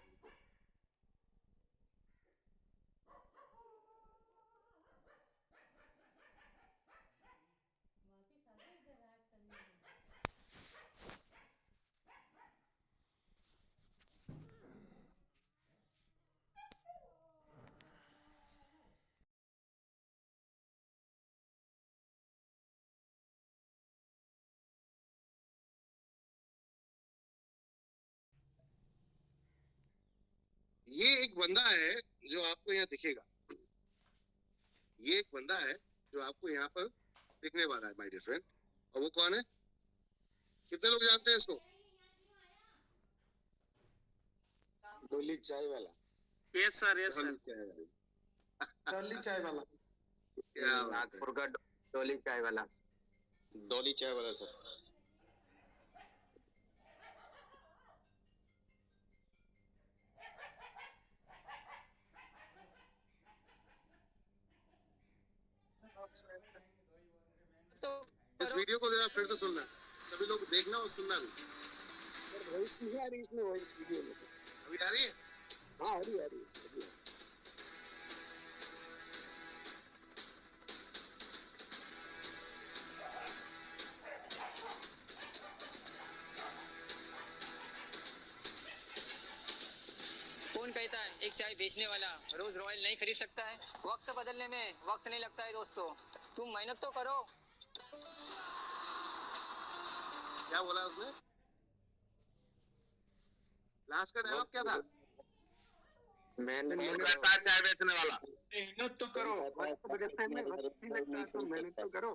ये एक बंदा है जो आपको यहाँ दिखेगा, ये एक बंदा है जो आपको यहाँ पर दिखने वाला है माय डियर फ्रेंड। और वो कौन है? कितने लोग जानते हैं इसको? डोली चाय वाला। Yes sir, yes sir. डोली चाय वाला। क्या बात है? नागपुर का डोली चाय वाला। डोली चाय वाला सर। इस वीडियो को जरा फिर से सुनना, सभी लोग देखना और सुनना भी। वॉइस नहीं आ रही इसमें, वॉइस वीडियो में। अभी आ रही है? हाँ, आ रही है। कौन कहता है एक चाय बेचने वाला रोज रॉयल नहीं खरीद सकता है? वक्त बदलने में वक्त नहीं लगता है दोस्तों, तुम मेहनत तो करो। क्या बोला उसने? लास्ट का डायलॉग क्या था? मेहनत चाय बेचने वाला। तो करो, मेहनत तो करो।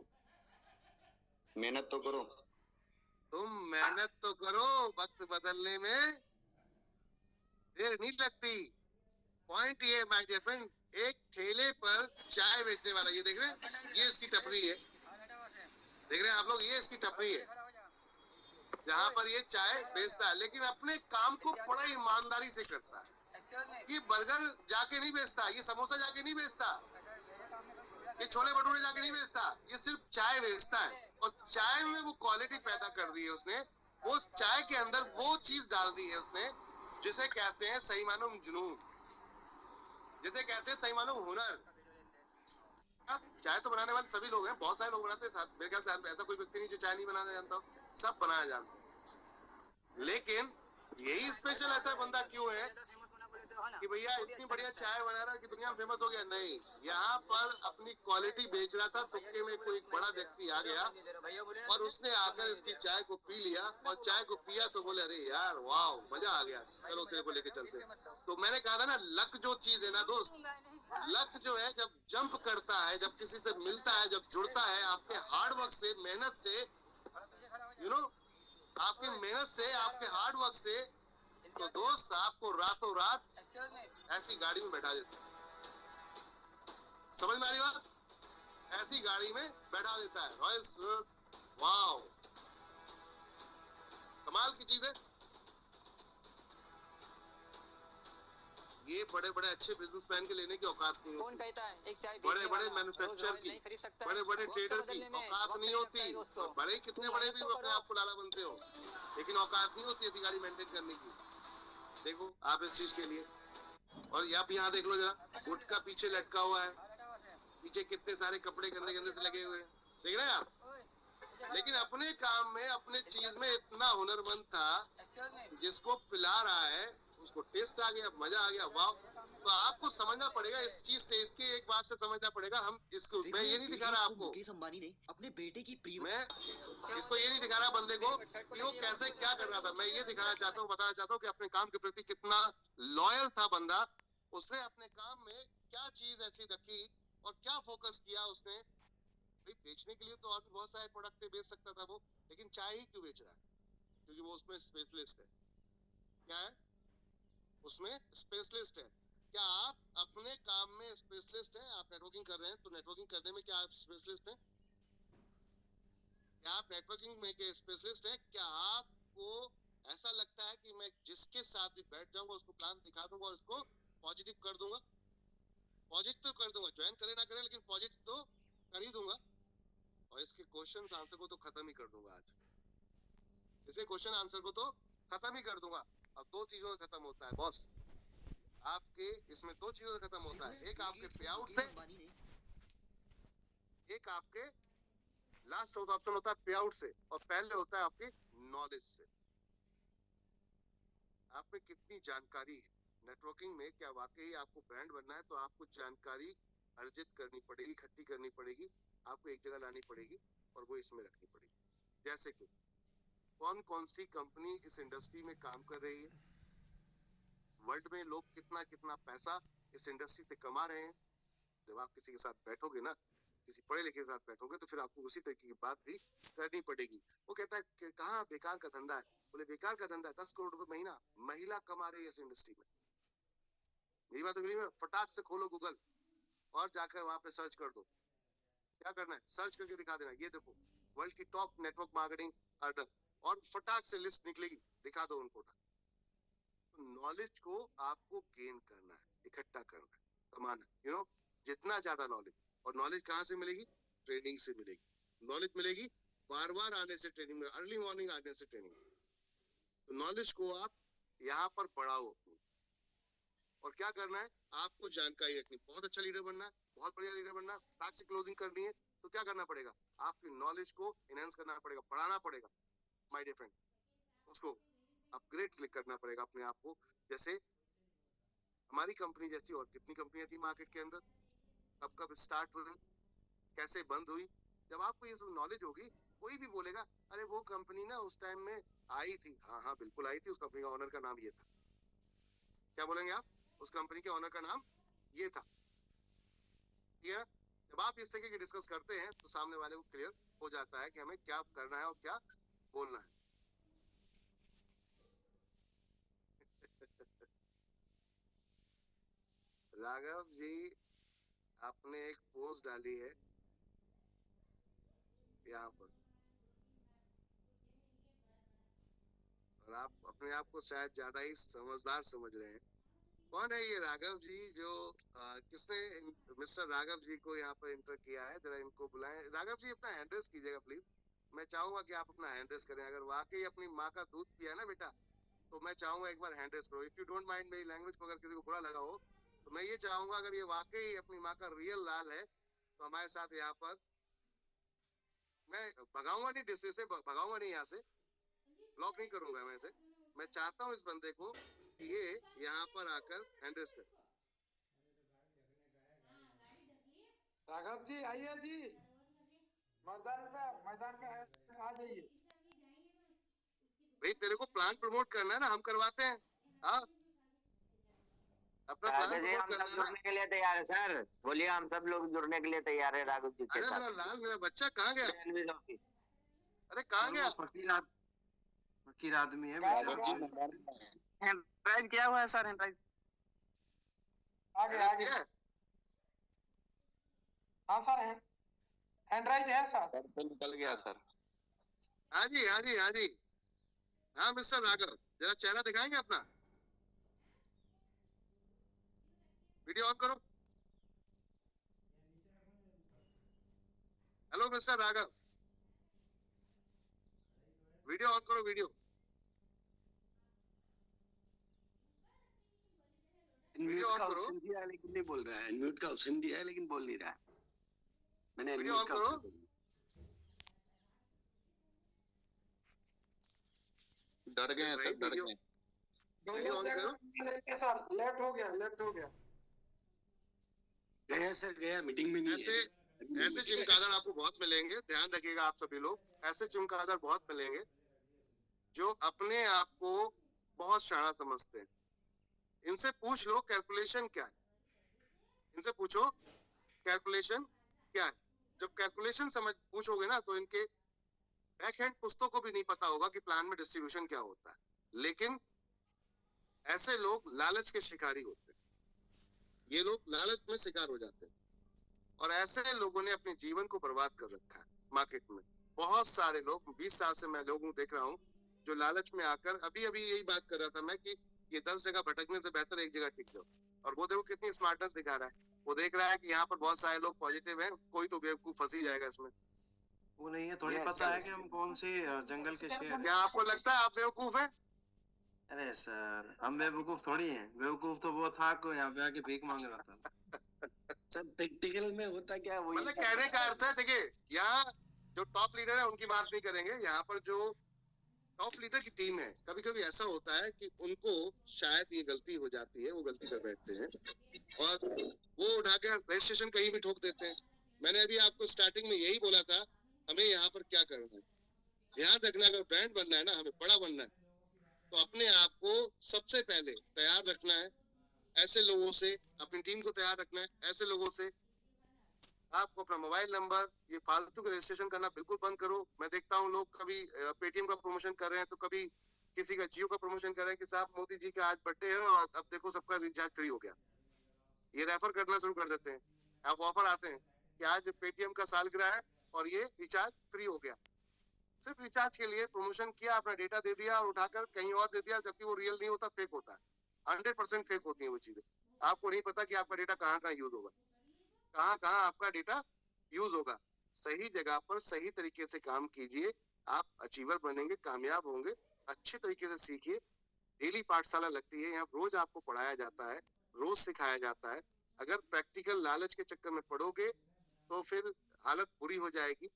मेहनत तो करो, तुम मेहनत तो करो, वक्त बदलने में देर नहीं लगती। पॉइंट ये माय डियर फ्रेंड, एक ठेले पर चाय बेचने वाला, ये देख रहे हैं, ये इसकी टपरी है, देख रहे हैं आप लोग, ये इसकी टपरी है जहाँ पर ये चाय बेचता है, लेकिन अपने काम को बड़ा ईमानदारी से करता है। ये बर्गर जाके नहीं बेचता, ये समोसा जाके नहीं बेचता, ये छोले भटूरे जाके नहीं बेचता, ये सिर्फ चाय बेचता है। और चाय में वो क्वालिटी पैदा कर दी है उसने, वो चाय के अंदर वो चीज डाल दी है उसने जिसे कहते हैं सही मानो जुनून, जिसे कहते हैं सही मानो हुनर। चाय तो बनाने वाले सभी लोग हैं, बहुत सारे लोग बनाते हैं, मेरे ख्याल से ऐसा कोई व्यक्ति नहीं जो चाय नहीं बनाना जानता, सब बनाया जानते हैं। लेकिन यही स्पेशल ऐसा बंदा क्यों है कि भैया इतनी बढ़िया चाय बना रहा है कि दुनिया में फेमस हो गया? नहीं, यहाँ पर अपनी क्वालिटी बेच रहा था, तुक्के में कोई बड़ा व्यक्ति आ गया और उसने आकर इसकी चाय को पी लिया, और चाय को पिया तो बोले अरे यार वाह मजा आ गया, चलो तेरे को लेके चलते। तो मैंने कहा था ना, लक जो चीज है ना दोस्त, लक जो है जब जंप करता है, जब किसी से मिलता है, जब जुड़ता है आपके हार्डवर्क से, मेहनत से, आपकी मेहनत से, आपके हार्डवर्क से, तो दोस्त आपको रातों रात ऐसी गाड़ी में बैठा देता है। समझ में आ रही बात? ऐसी गाड़ी में बैठा देता है, रॉयल्स। वाओ, कमाल की चीज है ये। बड़े बड़े अच्छे बिजनेसमैन के लेने की औकात नहीं कौन होती, कहता है एक चाय बड़े बड़े मैन्युफैक्चर की, बड़े बड़े ट्रेडर की औकात नहीं होती। बड़े कितने बड़े भी अपने आप को लाला बनते हो, लेकिन औकात नहीं होती ऐसी गाड़ी मेंटेन करने की। देखो आप इस चीज के लिए, और यहाँ देख लो जरा, गुटका पीछे लटका हुआ है, पीछे कितने सारे कपड़े गंदे गंदे से लगे हुए हैं, देख रहे हैं आप? लेकिन अपने काम में, अपने चीज में इतना हुनरमंद था, जिसको पिला रहा है उसको टेस्ट आ गया, मजा आ गया, वाह। तो आपको समझना पड़ेगा इस चीज से, इसकी एक बात से समझना पड़ेगा। हम इसको, मैं ये नहीं दिखा रहा आपको, मुकेश अंबानी ने अपने बेटे की मैं इसको ये नहीं दिखा रहा बंदे को कि वो कैसे क्या कर रहा था। मैं ये दिखाना चाहता हूँ, बताना चाहता हूँ कि अपने काम के प्रति कितना लॉयल था बंदा। उसने अपने काम में क्या चीज ऐसी रखी और क्या फोकस किया उसने। भाई बेचने के लिए तो और भी बहुत सारे प्रोडक्ट बेच सकता था वो, लेकिन चाय ही क्यों बेच रहा है? क्योंकि वो उसमें स्पेशलिस्ट है। क्या है? उसमें स्पेशलिस्ट है। क्या आप अपने काम में स्पेशलिस्ट हैं? आप नेटवर्किंग कर रहे हैं तो नेटवर्किंग करने में क्या आप स्पेशलिस्ट हैं? क्या आप नेटवर्किंग में के स्पेशलिस्ट हैं? क्या आपको ऐसा लगता है कि मैं जिसके साथ भी बैठ जाऊंगा उसको प्लान दिखा दूंगा और उसको पॉजिटिव कर दूंगा? पॉजिटिव तो कर दूंगा, ज्वाइन करे ना करे लेकिन पॉजिटिव तो कर ही दूंगा। और इसके क्वेश्चन आंसर को तो खत्म ही कर दूंगा आज। इसे क्वेश्चन आंसर को तो खत्म ही कर दूंगा। अब दो चीजों से खत्म होता है बॉस, आपके इसमें दो चीजों से खत्म होता है, एक आपके पे आउट से, अंबानी ने एक आपके लास्ट ऑप्शन होता है पे आउट से, और पहले होता है आपके नॉलेज से। आप में कितनी जानकारी है नेटवर्किंग में? क्या वाकई आपको ब्रांड बनना है तो आपको जानकारी अर्जित करनी पड़ेगी, इकट्ठी करनी पड़ेगी, आपको एक जगह लानी पड़ेगी और वो इसमें रखनी पड़ेगी। जैसे कि कौन कौन सी कंपनी इस इंडस्ट्री में काम कर रही है, वर्ल्ड में लोग कितना कितना पैसा इस इंडस्ट्री से कमा रहे हैं। जब आप किसी के साथ बैठोगे ना, किसी पढ़े लिखे के साथ बैठोगे तो फिर आपको उसी तरीके की बात भी करनी पड़ेगी। वो कहता है कि कहाँ बेकार का धंधा है? बोले बेकार का धंधा है, 10 करोड़ रुपए महीना महिला कमा रही है इस इंडस्ट्री में। मेरी बात समझ में? फटाक से खोलो गूगल और जाकर वहां पे सर्च कर दो। क्या करना है? सर्च करके दिखा देना, ये देखो वर्ल्ड की टॉप नेटवर्क मार्केटिंग अर्नर, और फटाक से लिस्ट निकलेगी, दिखा दो उनको। तो नॉलेज को आपको गेन करना है, इकट्ठा करना है, कमाना, जितना ज्यादा नॉलेज। और नॉलेज कहाँ से मिलेगी? ट्रेनिंग से मिलेगी। नॉलेज मिलेगी बार बार आने से, ट्रेनिंग में, अर्ली मॉर्निंग आने से ट्रेनिंग में। तो नॉलेज को आप यहाँ पर बढ़ाओ अपनी। और क्या करना है? आपको जानकारी रखनी, बहुत अच्छा लीडर बनना है, बहुत बढ़िया लीडर बनना है, फटाक से क्लोजिंग करनी है, तो क्या करना पड़ेगा? आपकी नॉलेज को इनहेंस करना पड़ेगा, बढ़ाना पड़ेगा माय डियर फ्रेंड। उसको अपग्रेड क्लिक करना पड़ेगा अपने आप को। जैसे हमारी कंपनी जैसी और कितनी कंपनियां थी मार्केट के अंदर, कब कब स्टार्ट हुई, कैसे बंद हुई। जब आपको ये सब नॉलेज होगी, कोई भी बोलेगा अरे वो कंपनी ना उस टाइम में आई थी, हाँ हाँ बिल्कुल आई थी, उस कंपनी का ओनर का नाम ये था। क्या बोलेंगे आप? उस कंपनी के ओनर का नाम ये था। ठीक है? जब आप इस तरीके की डिस्कस करते हैं तो सामने वाले को क्लियर हो जाता है कि हमें क्या करना है और क्या बोलना है। राघव जी, आपने एक पोस्ट डाली है यहाँ पर, और आप अपने आप को शायद ज्यादा ही समझदार समझ रहे हैं। कौन है ये राघव जी? जो किसने मिस्टर राघव जी को यहाँ पर इंटर किया है? जरा इनको बुलाएं। राघव जी अपना हैंड रेस कीजिएगा प्लीज। मैं चाहूंगा कि आप अपना हैंड रेस करें। अगर वाकई अपनी माँ का दूध पिया है ना बेटा, तो मैं चाहूंगा एक बार हैंड रेस करो। इफ यू डोंट माइंड, मेरी लैंग्वेज को अगर किसी को बुरा लगा हो तो मैं ये चाहूंगा, अगर ये वाकई अपनी माँ का रियल लाल है तो हमारे साथ यहाँ पर, मैं भगाऊंगा नहीं, डिस्से से भगाऊंगा नहीं, यहाँ से ब्लॉक नहीं करूंगा मैं इसे। मैं चाहता हूँ इस बंदे को कि ये यहाँ पर आकर हैंड रेस करे। राघव जी आइए जी, मैदान में आ जाइए। भाई तेरे को प्लान प्रमोट करना है ना, हम करवाते हैं। हाँ, अपना प्लान राघव जी प्रमोट हम करना सब है ना। जुड़ने के लिए तैयार है सर, बोलिए हम सब लोग जुड़ने के लिए तैयार है राघव जी के अरे साथ। मेरा लाल, मेरा बच्चा कहाँ गया? एनवी ऑफिस। अरे कहाँ गया? फकीर आदमी है बेचारा। हैंड किया हुआ है सर, हैंड आगे हैंड रेस आगे। किया है? हाँ सर, हैंडराइज है सर। तो निकल गया सर। हाँ जी, हाँ जी, हाँ जी। हाँ मिस्टर राघव, जरा चेहरा दिखाएंगे अपना? वीडियो ऑन करो। Hello mister Raghav, video on करो, वीडियो। म्यूट का ऑप्शन दिया है लेकिन नहीं बोल रहा है। म्यूट का ऑप्शन दिया है लेकिन बोल नहीं रहा है। मैंने वीडियो ऑन म्यूट का करो। ऑप्शन डर गए हैं भाई, सर, डर वीडियो- गए। वीडियो ऑन करो। सर लेफ्ट हो गया, लेफ्ट हो गया। गया सर, गया मीटिंग में नहीं ऐसे है। ऐसे चमगादड़ आपको बहुत मिलेंगे, ध्यान रखिएगा आप सभी लोग। ऐसे चमगादड़ बहुत मिलेंगे जो अपने आप को बहुत शाना समझते हैं। इनसे पूछ लो कैलकुलेशन क्या है, इनसे पूछो कैलकुलेशन क्या है। जब कैलकुलेशन समझ पूछोगे ना तो इनके बैक हैंड पुस्तकों को भी नहीं पता होगा कि प्लान में डिस्ट्रीब्यूशन क्या होता है। लेकिन ऐसे लोग लालच के शिकारी होते हैं। ये लोग लालच में शिकार हो जाते हैं और ऐसे लोगों ने अपने जीवन को बर्बाद कर रखा है मार्केट में। बहुत सारे लोग 20 साल से मैं लोगों को देख रहा हूँ जो लालच में आकर, अभी अभी यही बात कर रहा था मैं कि ये 10 जगह भटकने से बेहतर एक जगह टिक जाओ। और वो देखो कितनी स्मार्टनेस दिखा रहा है। वो देख रहा है कि यहाँ पर बहुत सारे लोग पॉजिटिव हैं, कोई तो बेवकूफ फंसी जाएगा इसमें। वो नहीं है, थोड़ी Yes, पता है yes. कि हम कौन से जंगल के शेर हैं। क्या आपको लगता है आप बेवकूफ हैं? अरे सर, हम बेवकूफ थोड़ी हैं। बेवकूफ तो वो था को यहाँ पे आके भीख मांग रहा था। सब प्रैक्टिकल में होता क्या वही मतलब कहने का अर्थ है, देखिए यहाँ जो टॉप लीडर है उनकी बात नहीं करेंगे, यहाँ पर जो टॉप लीडर की टीम है, कभी कभी ऐसा होता है कि उनको शायद ये गलती हो जाती है, वो गलती कर बैठते हैं और वो उठा के रजिस्ट्रेशन कहीं भी ठोक देते हैं। मैंने अभी आपको स्टार्टिंग में यही बोला था, हमें यहाँ पर क्या करना है, ध्यान रखना, अगर ब्रांड बनना है ना, हमें बड़ा बनना है, तो अपने आप को सबसे पहले तैयार रखना है ऐसे लोगों से, अपनी टीम को तैयार रखना है ऐसे लोगों से। आपको अपना मोबाइल नंबर, ये फालतू का रजिस्ट्रेशन करना बिल्कुल बंद करो। मैं देखता हूँ लोग कभी पेटीएम का प्रमोशन कर रहे हैं, तो कभी किसी का जियो का प्रमोशन कर रहे हैं कि साहब मोदी जी का आज बर्थडे है और अब देखो सबका रिचार्ज फ्री हो गया। ये रेफर करना शुरू कर देते हैं, आप ऑफर आते हैं कि आज पेटीएम का सालगिरह है और ये रिचार्ज फ्री हो गया। सिर्फ रिचार्ज के लिए प्रमोशन किया, अपना डेटा दे दिया और उठाकर कहीं और दे दिया, जबकि वो रियल नहीं होता, फेक होता है। 100% फेक होती है वो चीजें। आपको नहीं पता कि आपका डेटा कहाँ कहाँ यूज होगा, कहाँ कहाँ आपका डेटा यूज होगा। सही जगह पर सही तरीके से काम कीजिए, आप अचीवर बनेंगे, कामयाब होंगे। अच्छे तरीके से सीखिए। डेली पाठशाला लगती है, यहाँ रोज आपको पढ़ाया जाता है, रोज सिखाया जाता है। अगर प्रैक्टिकल लालच के चक्कर में पड़ोगे तो फिर हालत बुरी हो जाएगी।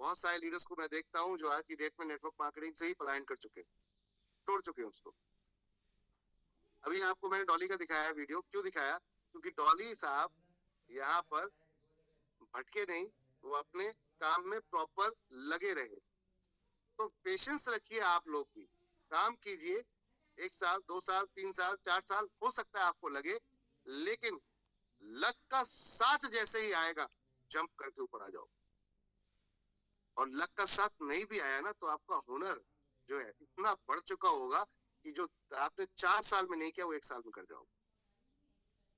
बहुत सारे लीडर्स को मैं देखता हूँ जो आज की डेट में नेटवर्क मार्केटिंग से ही पलायन कर चुके हैं, छोड़ चुके हैं उसको। अभी आपको मैंने डॉली का दिखाया वीडियो, क्यों दिखाया? क्योंकि डॉली साहब यहाँ पर भटके नहीं, वो अपने काम में प्रॉपर लगे रहे। तो पेशेंस रखिए, आप लोग भी काम कीजिए। 1 साल 2 साल 3 साल 4 साल हो सकता है आपको लगे, लेकिन लक का साथ जैसे ही आएगा जंप करके ऊपर आ जाओ। और लक का साथ नहीं भी आया ना, तो आपका हुनर जो है इतना बढ़ चुका होगा कि जो आपने 4 साल में नहीं किया वो 1 साल में कर जाओ।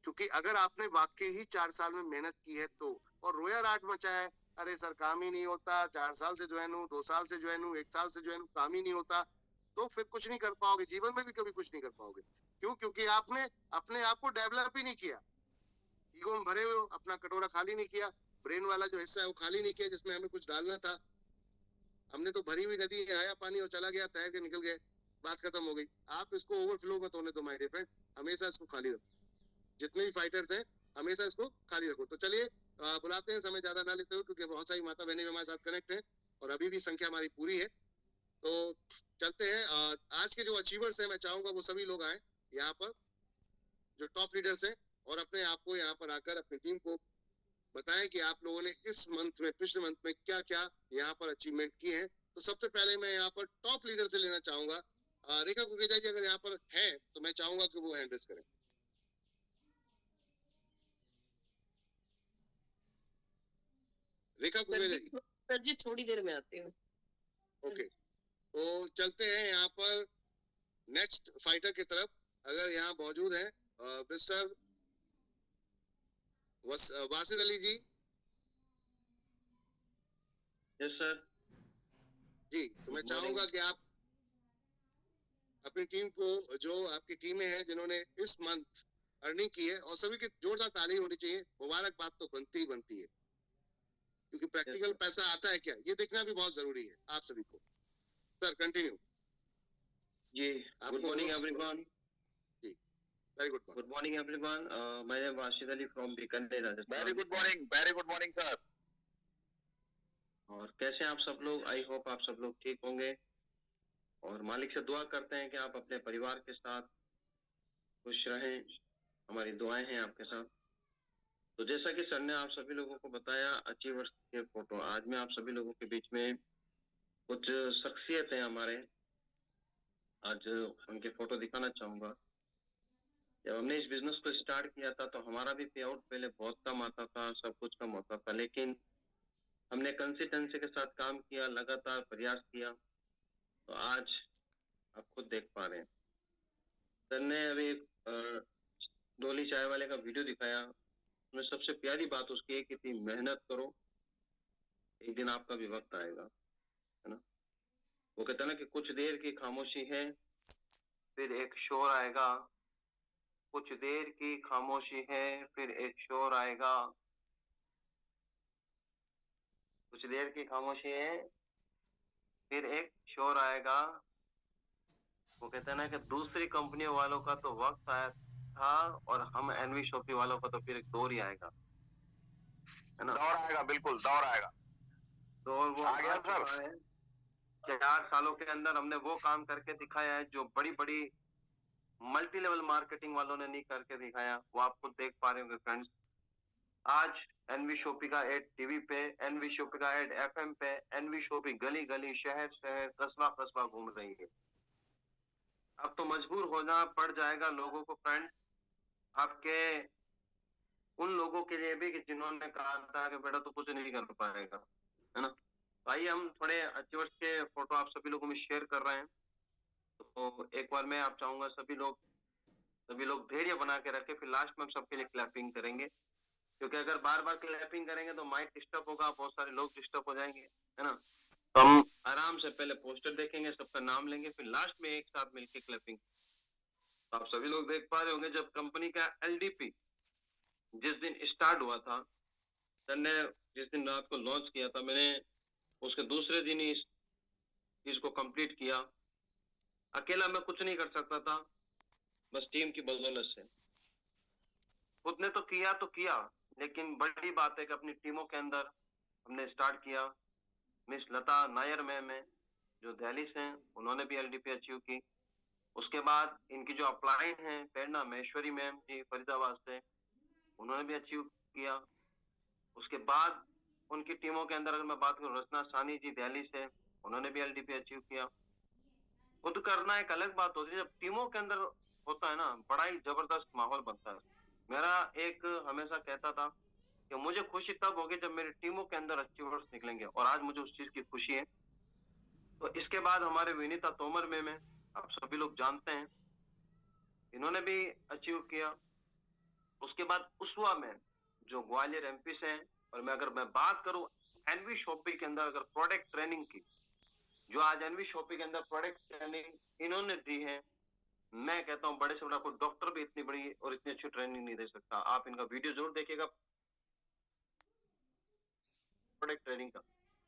क्योंकि अगर आपने वाकई ही 4 साल में मेहनत की है तो, और रोया राट मचा है, अरे सर काम ही नहीं होता, 4 साल से ज्वाइन हूँ, 2 साल से ज्वाइन हूँ, 1 साल से ज्वाइन हूँ, काम ही नहीं होता, तो फिर कुछ नहीं कर पाओगे, जीवन में भी कभी कुछ नहीं कर पाओगे। क्यों? क्योंकि आपने अपने आप को डेवलप ही नहीं किया। ईगो में भरे हुए हो, अपना कटोरा खाली नहीं किया, ब्रेन वाला जो हिस्सा है वो खाली नहीं किया जिसमें हमें कुछ डालना था। हमने तो भरी हुई नदी में आया पानी और चला गया, तैर के निकल गए, बात खत्म हो गई। आप इसको ओवरफ्लो मत होने दो माय डियर फ्रेंड, हमेशा इसको खाली रखो। जितने भी फाइटर्स हैं हमेशा इसको खाली रखो। तो चलिए बुलाते हैं, समय ज्यादा ना लेते हुए, क्योंकि बहुत सारी माता बहनें हमारे साथ कनेक्ट हैं और अभी भी संख्या हमारी पूरी है। तो चलते हैं। आज के जो अचीवर्स हैं मैं चाहूंगा वो सभी लोग आए यहाँ पर, जो टॉप लीडर्स हैं, और अपने आप को यहाँ पर आकर अपनी टीम को बताएं कि आप लोगों ने इस मंथ में, पिछले मंथ में क्या क्या यहाँ पर अचीवमेंट किए हैं। तो सबसे पहले मैं यहाँ पर टॉप लीडर से लेना चाहूंगा रेखा कुकरेजा जी, अगर यहाँ पर है तो मैं चाहूंगा कि वो हैंड रेज करें। रेखा कुकरेजा जी। सर जी थोड़ी देर में आती हूँ। ओके, तो चलते हैं यहाँ पर नेक्स्ट फाइटर की तरफ। अगर यहाँ मौजूद है मिस्टर वासिद अली जी। यस सर जी, तो मैं चाहूंगा कि आप अपनी टीम को, जो आपकी टीमें हैं जिन्होंने इस मंथ अर्निंग की है, और सभी की जोरदार ताली होनी चाहिए, मुबारकबाद तो बनती ही बनती है, क्योंकि प्रैक्टिकल पैसा आता है क्या ये देखना भी बहुत जरूरी है आप सभी को। सर कंटिन्यू जी। Good morning everyone. Very good good morning everyone. मैं Wasid Ali from Bikaner Rajasthan. Very good morning sir. और कैसे आप सब लोग? आई होप आप सब लोग ठीक होंगे और मालिक से दुआ करते हैं कि आप अपने परिवार के साथ खुश रहें। हमारी दुआएं हैं आपके साथ। तो जैसा कि सर ने आप सभी लोगों को बताया अचीवर्स के फोटो, आज मैं आप सभी लोगों के बीच में कुछ शख्सियत है हमारे, आज उनके फोटो दिखाना चाहूंगा। जब हमने इस बिजनेस को स्टार्ट किया था तो हमारा भी पे आउट पहले बहुत कम आता था, सब कुछ कम होता था, लेकिन हमने कंसिस्टेंसी के साथ काम किया, लगातार प्रयास किया, तो आज आप खुद देख पा रहे हैं। सर ने अभी डोली चाय वाले का वीडियो दिखाया, उसमें सबसे प्यारी बात उसकी है कि इतनी मेहनत करो, एक दिन आपका भी वक्त आएगा, है ना। वो कहता है ना कि कुछ देर की खामोशी है, फिर एक शोर आएगा, कुछ देर की खामोशी है, फिर एक शोर आएगा, कुछ देर की खामोशी है, फिर एक शोर आएगा। वो कहते हैं ना कि दूसरी कंपनियों वालों का तो वक्त आया था और हम एनवी शॉपी वालों का तो फिर एक दौर ही आएगा, है ना। दौर आएगा, बिल्कुल दौर आएगा। दौर वो आ गया चुका सर। है। 4 सालों के अंदर हमने वो काम करके दिखाया है जो बड़ी बड़ी मल्टी लेवल मार्केटिंग वालों ने नहीं करके दिखाया। वो आप खुद देख पा रहे होंगे फ्रेंड्स। आज एनवी शॉपी का एड टीवी पे, एनवी शॉपी का एड एफएम पे, एनवी शॉपी गली गली शहर शहर कस्बा कस्बा घूम रही है। अब तो मजबूर होना पड़ जाएगा लोगों को फ्रेंड, आपके उन लोगों के लिए भी कि जिन्होंने कहा था कि बेटा तो कुछ नहीं कर पाएगा, है ना। आइए हम थोड़े अचीवर्स के फोटो आप सभी लोगों में शेयर कर रहे हैं। तो एक बार मैं आप चाहूंगा सभी लोग धैर्य बना के रखें, फिर लास्ट में हम सबके लिए क्लैपिंग करेंगे, क्योंकि अगर बार बार क्लैपिंग करेंगे तो माइक डिस्टर्ब होगा, बहुत सारे लोग डिस्टर्ब हो जाएंगे, है ना। तो हम आराम से पहले पोस्टर देखेंगे, सबका नाम लेंगे, फिर लास्ट में एक साथ मिलकर क्लैपिंग। तो आप सभी लोग देख पा रहे होंगे जब कंपनी का एलडीपी जिस दिन स्टार्ट हुआ था, सर ने जिस दिन रात को लॉन्च किया था, मैंने उसके दूसरे दिन ही इसको कंप्लीट किया। अकेला मैं कुछ नहीं कर सकता था, बस टीम की बदौलत से। खुद ने तो किया, लेकिन बड़ी बात है कि अपनी टीमों के अंदर हमने स्टार्ट किया। मिस लता नायर मैम है जो दिल्ली से हैं, उन्होंने भी एलडीपी अचीव की। उसके बाद इनकी जो अपलाइन है प्रेरणा महेश्वरी मैम जी फरीदाबाद से, उन्होंने भी अचीव किया। उसके बाद उनकी टीमों के अंदर अगर मैं बात करूं, रचना सानी जी दिल्ली से, उन्होंने भी एलडीपी अचीव किया। खुद करना एक अलग बात होती है, जब टीमों के अंदर होता है ना, बड़ा ही जबरदस्त माहौल बनता है। मेरा एक हमेशा कहता था कि मुझे खुशी तब होगी जब मेरी टीमों के अंदर अचीवर्स निकलेंगे, और आज मुझे उस चीज की खुशी है। तो इसके बाद हमारे विनीता तोमर मैम है, आप सभी लोग जानते हैं, इन्होंने भी अचीव किया। उसके बाद उस्वा मैम जो ग्वालियर एमपी से हैं। और अगर मैं बात करूं एनवी शॉपी के अंदर अगर प्रोडक्ट ट्रेनिंग की, जो आज एनवी शॉपी के अंदर प्रोडक्ट ट्रेनिंग इन्होंने दी है, मैं कहता हूं बड़े से बड़ा कोई डॉक्टर भी इतनी बड़ी और इतनी अच्छी ट्रेनिंग नहीं दे सकता। आप इनका वीडियो जरूर देखिएगा प्रोडक्ट ट्रेनिंग का,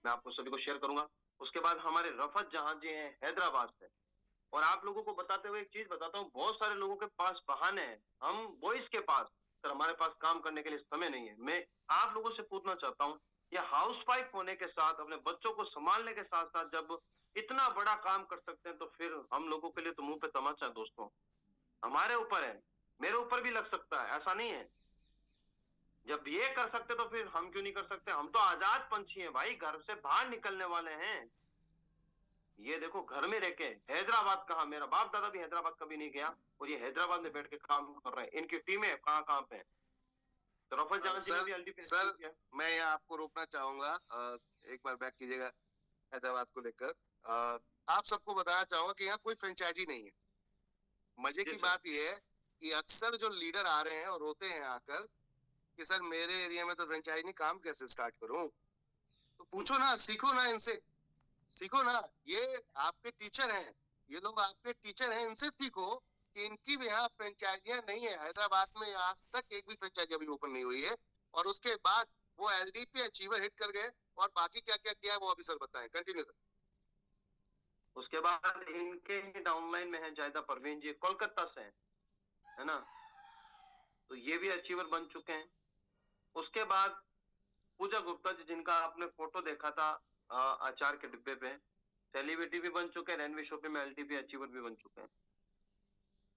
मैं आपको सभी को शेयर करूंगा। उसके बाद हमारे रफत जहां जी हैं हैदराबाद से। और आप लोगों को बताते हुए एक चीज बताता हूँ, बहुत सारे लोगों के पास बहाने हैं, हम बॉयज के पास, सर हमारे पास काम करने के लिए समय नहीं है। मैं आप लोगों से पूछना चाहता हूँ, ये हाउस वाइफ होने के साथ, अपने बच्चों को संभालने के साथ साथ जब इतना बड़ा काम कर सकते हैं, तो फिर हम लोगों के लिए तो मुंह पे तमाचा है दोस्तों। हमारे ऊपर है, मेरे ऊपर भी लग सकता है, ऐसा नहीं है। जब ये कर सकते तो फिर हम क्यों नहीं कर सकते। हम तो आजाद पंछी हैं भाई, घर से बाहर निकलने वाले हैं। ये देखो घर में रह के हैदराबाद कहा, मेरा बाप दादा भी हैदराबाद कभी नहीं गया, और ये हैदराबाद में बैठ के काम कर रहे हैं। इनकी टीमें कहाँ कहाँ पे हैं। तो रफल जहां जी ने भी एलडीपी सर किया। मैं यहाँ आपको रोकना चाहूंगा, एक बार बैक कीजिएगा हैदराबाद को लेकर। आप सबको बताना चाहूंगा कि यहाँ कोई फ्रेंचाइजी नहीं है। मजे की बात यह है कि अक्सर जो लीडर आ रहे हैं और रोते हैं आकर कि सर मेरे एरिया में तो फ्रेंचाइजी नहीं, काम कैसे स्टार्ट करूं। तो पूछो ना, सीखो ना इनसे, सीखो ना। ये आपके टीचर हैं, ये लोग आपके टीचर हैं, इनसे सीखो कि इनकी भी यहाँ फ्रेंचाइजियां नहीं है। हैदराबाद में आज तक एक भी फ्रेंचाइजी अभी ओपन नहीं हुई है। और उसके बाद वो एलडीपी अचीवर हिट कर गए, और बाकी क्या क्या किया है वो अभी सर बताएं। Continue sir. उसके बाद इनके ही डाउनलाइन में है जायदा परवीन जी, कोलकाता से है ना, तो ये भी अचीवर बन चुके हैं। उसके बाद पूजा गुप्ता जी, जिनका आपने फोटो देखा था अचार के डिब्बे पे, सेलिब्रिटी भी बन चुके हैं, एनवी शॉपी में एलडीपी अचीवर भी बन चुके हैं।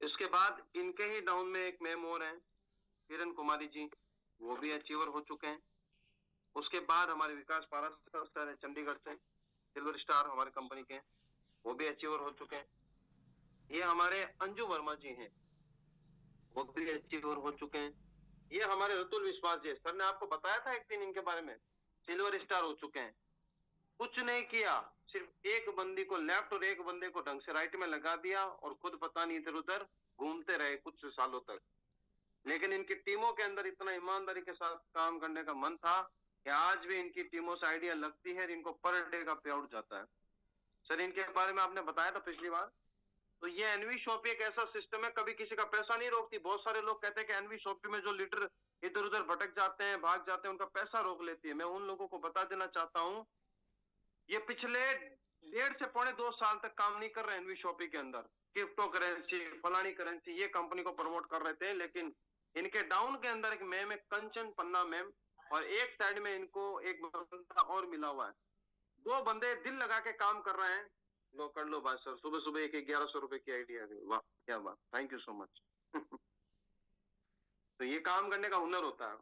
इसके बाद इनके ही डाउन में एक मैम और हैं किरण कुमारी जी, वो भी अचीवर हो चुके हैं। उसके बाद हमारे विकास पाराशर सर है चंडीगढ़ से, सिल्वर स्टार हमारे कंपनी के, वो भी अचीवर हो चुके हैं। ये हमारे अंजू वर्मा जी हैं, वो भी अचीवर हो चुके हैं। ये हमारे रतुल विश्वास जी, सर ने आपको बताया था एक दिन इनके बारे में, सिल्वर स्टार हो चुके हैं। कुछ नहीं किया, सिर्फ एक बंदी को लेफ्ट और एक बंदे को ढंग से राइट में लगा दिया, और खुद पता नहीं इधर उधर घूमते रहे कुछ सालों तक। लेकिन इनकी टीमों के अंदर इतना ईमानदारी के साथ काम करने का मन था कि आज भी इनकी टीमों से आइडिया लगती है, इनको पर डे का पे आउट जाता है। सर इनके बारे में आपने बताया था पिछली बार, तो ये एनवी शॉपी एक ऐसा सिस्टम है, कभी किसी का पैसा नहीं रोकती। बहुत सारे लोग कहते हैं कि एनवी शॉपी में जो लीडर इधर उधर भटक जाते हैं, भाग जाते हैं, उनका पैसा रोक लेती है। मैं उन लोगों को बता देना चाहता हूं, ये पिछले 1.5 से 2.25 साल तक काम नहीं कर रहे एनवी शॉपी के अंदर। क्रिप्टो करेंसी, फलानी करेंसी, ये कंपनी को प्रमोट कर रहे थे, लेकिन इनके डाउन के अंदर एक मैम है, कंचन पन्ना मैम, और एक साइड में इनको एक बंदा और मिला हुआ है। 2 बंदे दिल लगा के काम कर रहे हैं। लो कर लो बात सर, सुबह सुबह एक 1100 रुपए की आइडिया आ गई, वाह क्या बात, थैंक यू सो मच। तो ये काम करने का हुनर होता है।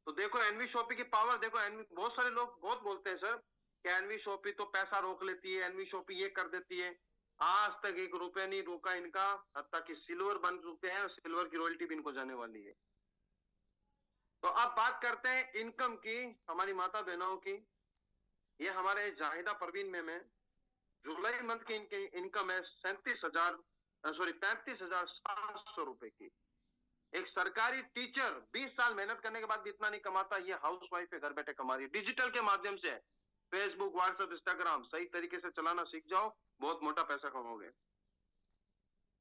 तो देखो एनवी शॉपी की पावर देखो। बहुत सारे लोग बहुत बोलते हैं सर कि एनवी शॉपी तो पैसा रोक लेती है, एनवी शॉपी ये कर देती है। आज तक 1 रुपया नहीं रोका इनका, हत्ता कि सिल्वर बन चुके हैं, सिल्वर की रॉयल्टी भी इनको जाने वाली है। तो अब बात करते हैं इनकम की, हमारी माता बहनों की। ये हमारे जाहिदा परवीन मैम है, जुलाई मंथ की इनकी इनकम है 35,700 रुपए की। एक सरकारी टीचर 20 साल मेहनत करने के बाद भी इतना नहीं कमाता, ये हाउस वाइफ है, घर बैठे कमा रही है डिजिटल के माध्यम से। फेसबुक, व्हाट्सएप, इंस्टाग्राम सही तरीके से चलाना सीख जाओ, बहुत मोटा पैसा कमाओगे।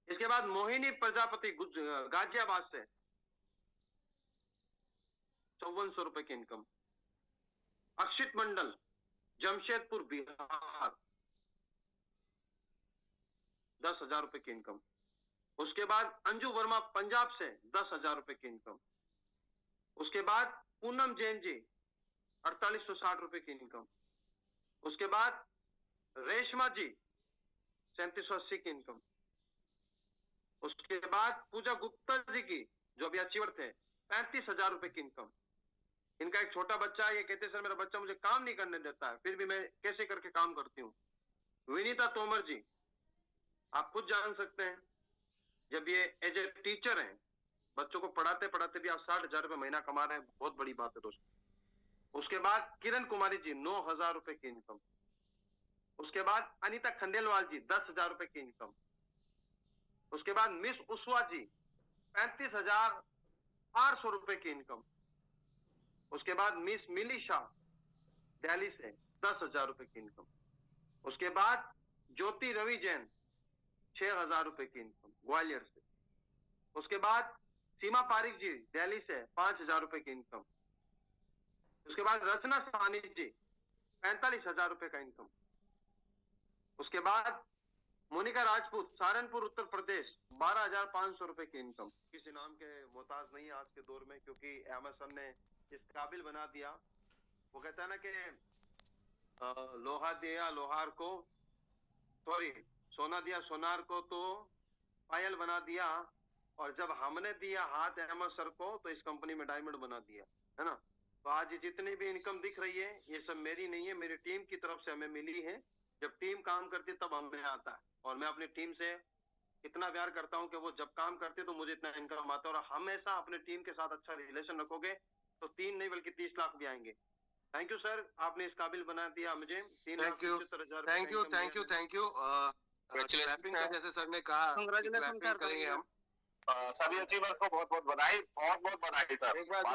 इसके बाद मोहिनी प्रजापति गाजियाबाद से 5400 रुपए की इनकम। अक्षित मंडल जमशेदपुर बिहार 10,000 रुपए की इनकम। उसके बाद अंजू वर्मा पंजाब से 10,000 रुपए की इनकम। उसके बाद पूनम जैन जी 4860 रुपए की इनकम। उसके बाद रेशमा जी 3780 की इनकम। उसके बाद पूजा गुप्ता जी की, जो अभी अचीवर थे, 35,000 रुपए की इनकम। इनका एक छोटा बच्चा है, ये कहते सर मेरा बच्चा मुझे काम नहीं करने देता है, फिर भी मैं कैसे करके काम करती हूँ। विनीता तोमर जी, आप खुद जान सकते हैं, जब ये एज ए टीचर हैं, बच्चों को पढ़ाते पढ़ाते भी आप 60,000 रुपए महीना कमा रहे हैं, बहुत बड़ी बात है दोस्तों। उसके बाद किरण कुमारी जी 9,000 रुपए की इनकम। उसके बाद अनीता खंडेलवाल जी 10,000 रुपए की इनकम। उसके बाद मिस उस्वा जी 35,800 रुपए की इनकम। उसके बाद मिस मिली शाह दिल्ली से 10,000 रुपए की इनकम। उसके बाद ज्योति रवि जैन 6,000 रुपए की इनकम ग्वालियर से। उसके बाद सीमा पारिक जी दिल्ली से 5,000 रुपए की इनकम। उसके बाद रचना सानी जी 45,000 रुपए का इनकम। उसके बाद मोनिका राजपूत सहारनपुर उत्तर प्रदेश 12,500 रुपए की इनकम। किसी नाम के मोहताज नहीं है आज के दौर में, क्योंकि अमेज़न ने इस काबिल बना दिया। वो कहता है ना कि लोहा दिया लोहार को, सॉरी सोना दिया सोनार को तो पायल बना दिया, और जब हमने दिया हाथ अहमद सर को तो इस कंपनी में डायमंड बना दिया, है ना। तो आज ये जितनी भी इनकम दिख रही है, ये सब मेरी नहीं है, मेरी टीम की तरफ से हमें मिली है। जब टीम काम करती है तब हमें आता है, और मैं अपनी टीम से इतना प्यार करता हूं कि वो जब काम करते तो मुझे इतना इनकम आता है। और हमेशा अपने टीम के साथ अच्छा रिलेशन रखोगे तो 3 नहीं बल्कि 30 लाख भी आएंगे। थैंक यू सर, आपने इस काबिल बना दिया मुझे। 3,75,000 थैंक यू। जैसे सर ने कहा, कांग्रेचुलेशन करेंगे हम सभी अचीवर को बहुत बहुत बधाई, बहुत बहुत बधाई सर। एक बार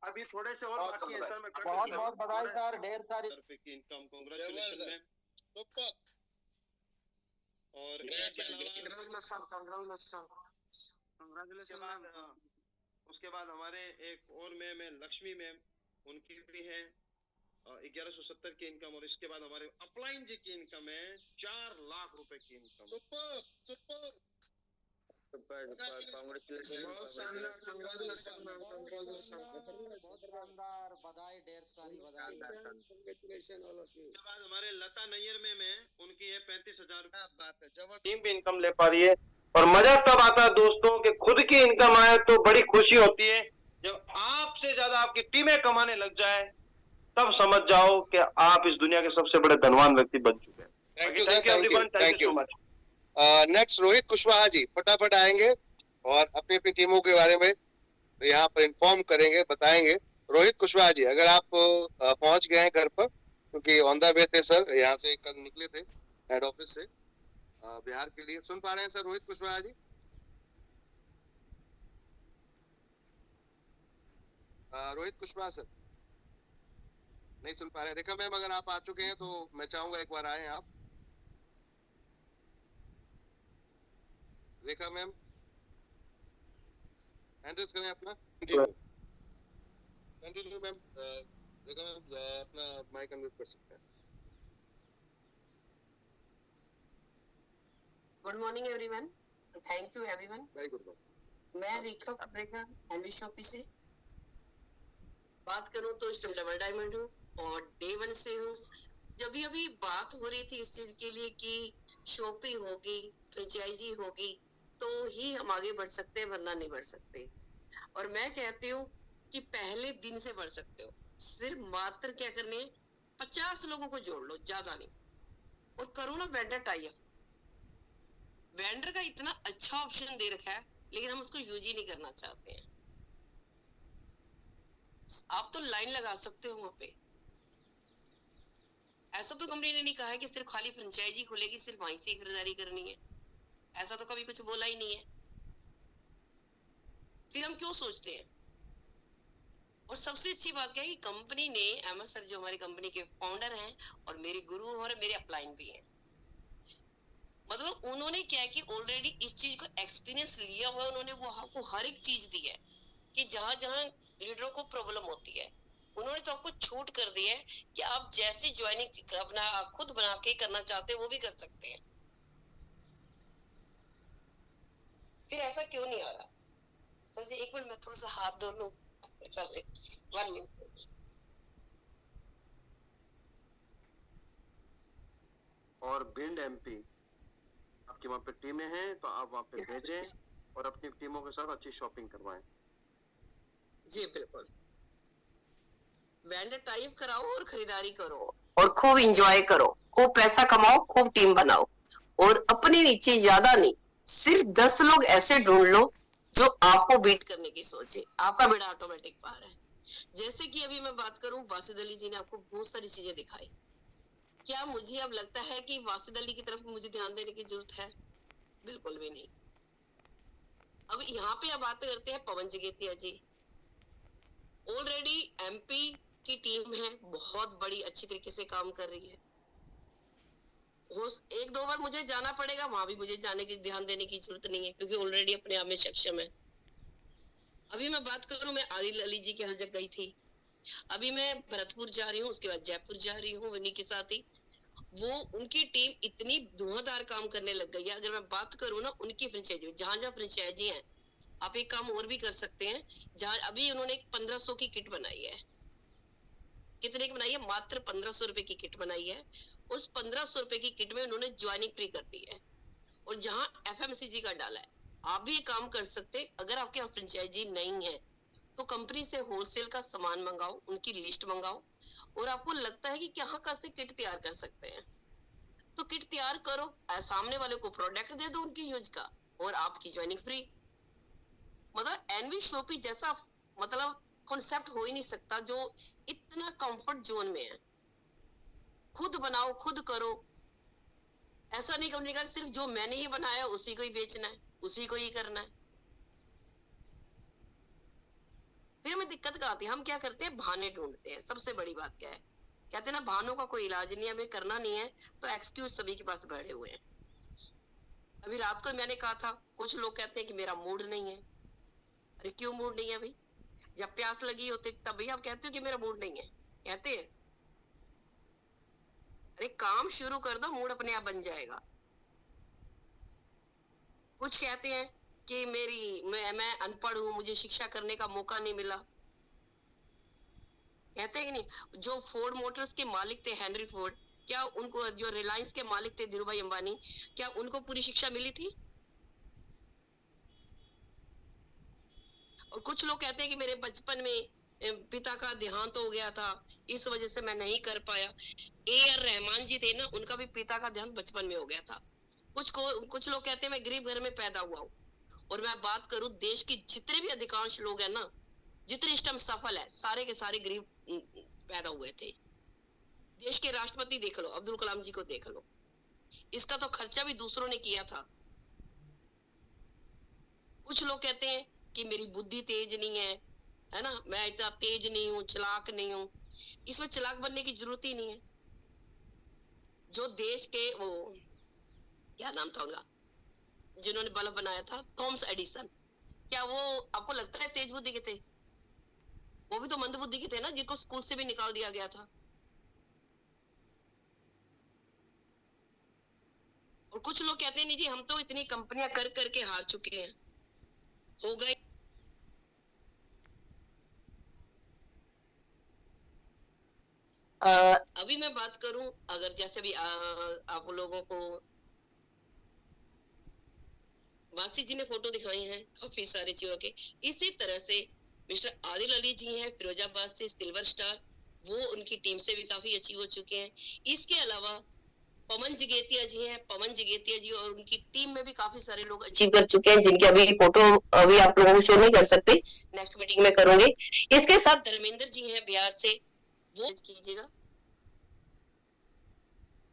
अभी थोड़े से और बाकी है सर, मैं बहुत बहुत बधाई सर, ढेर सारी रुपए की इनकम। Congratulation ma'am. और कांग्रेचुलेशन मैम। उसके बाद हमारे एक और मैम है लक्ष्मी मैम, उनकी भी है 1170 की इनकम। और इसके बाद हमारे अपलाइन जी की इनकम है 4 लाख रुपए की इनकम। सुपर बहुत शानदार, बधाई, ढेर सारी बधाई। उसके बाद हमारे लता नैयर मैम है, उनकी है 35,000 रुपए। टीम भी इनकम ले पा रही है, और मजा तब आता है दोस्तों कि खुद की इनकम आए तो बड़ी खुशी होती है। जब आपसे ज्यादा आपकी टीमें कमाने लग जाए तब समझ जाओ कि आप इस दुनिया के सबसे बड़े धनवान व्यक्ति बन चुके हैं। Thank you so much. Next Rohit Kushwaha ji फटाफट आएंगे और अपनी अपनी टीमों के बारे में यहाँ पर इन्फॉर्म करेंगे, बताएंगे। रोहित कुशवाहा जी, अगर आप पहुंच गए हैं घर पर, क्योंकि ऑन द वे थे सर, यहाँ से कल निकले थे हेड ऑफिस से बिहार के लिए। सुन पा रहे हैं सर रोहित कुशवाहा जी? रोहित कुशवाहा सर नहीं सुन पा रहे। रेखा मैम अगर आप आ चुके हैं तो मैं चाहूंगा एक बार आए आप। रेखा मैम एड्रेस करें अपना। Continue ma'am. रेखा मैम अपना माइक अनम्यूट कर सकते हैं। Good morning everyone, thank you everyone. Very good ma'am. मैं रेखा कपड़ेगा एनवी शॉपी से बात करूं तो स्टम डबल डायमंड हूँ और डे 1 से हूँ। जब भी अभी बात हो रही थी इस चीज के लिए कि शॉपी होगी, फ्रेंचाइजी होगी तो ही हम आगे बढ़ सकते हैं, वरना नहीं बढ़ सकते। और मैं कहती हूँ कि पहले दिन से बढ़ सकते हो। सिर्फ मात्र क्या करने हैं, 50 लोगों को जोड़ लो, ज्यादा नहीं, और करो ना वेंडर टाई अप। वेंडर का इतना अच्छा ऑप्शन दे रखा है लेकिन हम उसको यूज ही नहीं करना चाहते हैं। आप तो लाइन लगा सकते हो वहां पे। ऐसा तो कंपनी ने नहीं कहा है कि सिर्फ खाली फ्रेंचाइजी खुलेगी, सिर्फ वहीं से खरीदारी करनी है। ऐसा तो कभी कुछ बोला ही नहीं है। फिर हम क्यों सोचते हैं? और सबसे अच्छी बात क्या है कि कंपनी ने, एमएस सर जो हमारी कंपनी के फाउंडर हैं और मेरे गुरु और मेरे अपलाइन भी हैं, मतलब उन्होंने क्या है कि ऑलरेडी इस चीज को एक्सपीरियंस लिया हुआ है। उन्होंने वो आपको हर एक चीज दी है कि जहां जहां लीडरों को प्रॉब्लम होती है उन्होंने तो आपको छूट कर दी है कि आप जैसी ज्वाइनिंग अपना खुद बना के करना चाहते हैं वो भी कर सकते हैं। फिर ऐसा क्यों नहीं आ रहा? सर जी एक मिनट, मैं थोड़ा सा हाथ धो लूं। 1 मिनट। और भिंड एमपी आपकी वहाँ पे टीमें हैं तो आप वहाँ पे भेजें और अपनी टीमों के साथ अच्छी शॉपिंग करवाएं। जी बिल्कुल, वेंडर टाइप कराओ और खरीदारी करो और खूब एंजॉय करो, खूब पैसा कमाओ, खूब टीम बनाओ। और अपने नीचे ज्यादा नहीं, सिर्फ 10 लोग ऐसे ढूंढ लो जो आपको बीट करने की सोचे, आपका बेड़ा ऑटोमेटिक पार है। जैसे कि अभी मैं बात करूं, वासिद अली जी ने आपको बहुत सारी चीजें दिखाई। क्या मुझे अब लगता है कि वासिद अली की तरफ मुझे ध्यान देने की जरूरत है? बिल्कुल भी नहीं। अब यहाँ पे अब बात करते हैं पवन जगेतिया जी। ऑलरेडी एमपी की टीम है, बहुत बड़ी अच्छी तरीके से काम कर रही है। एक दो बार मुझे जाना पड़ेगा, वहां भी मुझे जाने की ध्यान देने की जरूरत नहीं है क्योंकि ऑलरेडी अपने आप में सक्षम है। अभी मैं बात करूं, मैं आदिल अली जी के यहाँ जब गई थी, अभी मैं भरतपुर जा रही हूँ, उसके बाद जयपुर जा रही हूँ उन्हीं के साथ ही। वो उनकी टीम इतनी धुआंधार काम करने लग गई है। अगर मैं बात करूँ ना उनकी फ्रेंचाइजी, जहां जहां फ्रेंचाइजी है, आप एक काम और भी कर सकते हैं। जहां अभी उन्होंने एक 1500 की किट बनाई है। कितने की बनाई है? मात्र 1500 रुपए की किट बनाई है। उस 1500 रुपए की किट में उन्होंने ज्वाइनिंग फ्री कर दी है और जहां एफएमसीजी का डाला है। आप भी काम कर सकते, अगर आपके यहाँ फ्रेंचाइजी नहीं है तो कंपनी से होलसेल का सामान मंगाओ, उनकी लिस्ट मंगाओ, और आपको लगता है कि कहाँ कहाँ से किट तैयार कर सकते हैं तो किट तैयार करो, सामने वाले को प्रोडक्ट दे दो उनकी यूज का और आपकी ज्वाइनिंग फ्री। मतलब एनवी शॉपी जैसा मतलब कॉन्सेप्ट हो ही नहीं सकता जो इतना कंफर्ट जोन में है। खुद बनाओ, खुद करो। ऐसा नहीं कंपनी का सिर्फ जो मैंने ही बनाया उसी को ही बेचना है, उसी को ही करना है। फिर हमें दिक्कत क्या आती है? हम क्या करते हैं? बहाने ढूंढते हैं। सबसे बड़ी बात क्या है? कहते हैं ना, बहानों का कोई इलाज नहीं है, हमें करना नहीं है तो एक्सक्यूज सभी के पास बैठे हुए हैं। अभी रात को मैंने कहा था, कुछ लोग कहते हैं कि मेरा मूड नहीं है। अरे क्यों मूड नहीं है भाई? जब प्यास लगी होती तब भी आप कहते हो कि मेरा मूड नहीं है, कहते हैं? अरे काम शुरू कर दो, मूड अपने आप बन जाएगा। कुछ कहते हैं कि मैं अनपढ़ हूं, मुझे शिक्षा करने का मौका नहीं मिला। कहते हैं कि नहीं? जो फोर्ड मोटर्स के मालिक थे, हेनरी फोर्ड, क्या उनको, जो रिलायंस के मालिक थे धीरूभाई अंबानी, क्या उनको पूरी शिक्षा मिली थी? और कुछ लोग कहते हैं कि मेरे बचपन में पिता का देहांत हो गया था, इस वजह से मैं नहीं कर पाया। AR रहमान जी थे ना, उनका भी पिता का देहांत बचपन में हो गया था। कुछ लोग कहते हैं मैं गरीब घर में पैदा हुआ हूँ। और मैं बात करूं, देश की जितने भी अधिकांश लोग हैं ना, जितने इस टाइम सफल है, सारे के सारे गरीब पैदा हुए थे। देश के राष्ट्रपति देख लो, अब्दुल कलाम जी को देख लो, इसका तो खर्चा भी दूसरों ने किया था। कुछ लोग कहते हैं कि मेरी बुद्धि तेज नहीं है, है ना। मैं इतना तेज नहीं हूँ, चालाक नहीं हूँ, इसमें चालाक बनने की जरूरत ही नहीं है। जो देश के वो क्या नाम था उनका, जिन्होंने बल्ब बनाया था, थॉमस एडिसन, क्या वो आपको लगता है तेज बुद्धि के थे? वो भी तो मंद बुद्धि के थे ना, जिनको स्कूल से भी निकाल दिया गया था। और कुछ लोग कहते हैं नहीं जी, हम तो इतनी कंपनियां कर करके हार चुके हैं, हो गए। अभी मैं बात करूं, अगर जैसे भी आप लोगों को वासी जी ने फोटो दिखाई हैं काफी सारे चीजों के, इसी तरह से मिस्टर आदिल अली जी हैं फिरोजाबाद से, सिल्वर स्टार, वो उनकी टीम से भी काफी अचीव हो चुके हैं। इसके अलावा पवन जगेतिया जी हैं, पवन जगेतिया जी और उनकी टीम में भी काफी सारे लोग अचीव कर चुके हैं, जिनके अभी फोटो अभी आप लोगों को शो नहीं कर सकते, नेक्स्ट मीटिंग में करूंगे। इसके साथ धर्मेंद्र जी हैं बिहार से, वो कीजिएगा।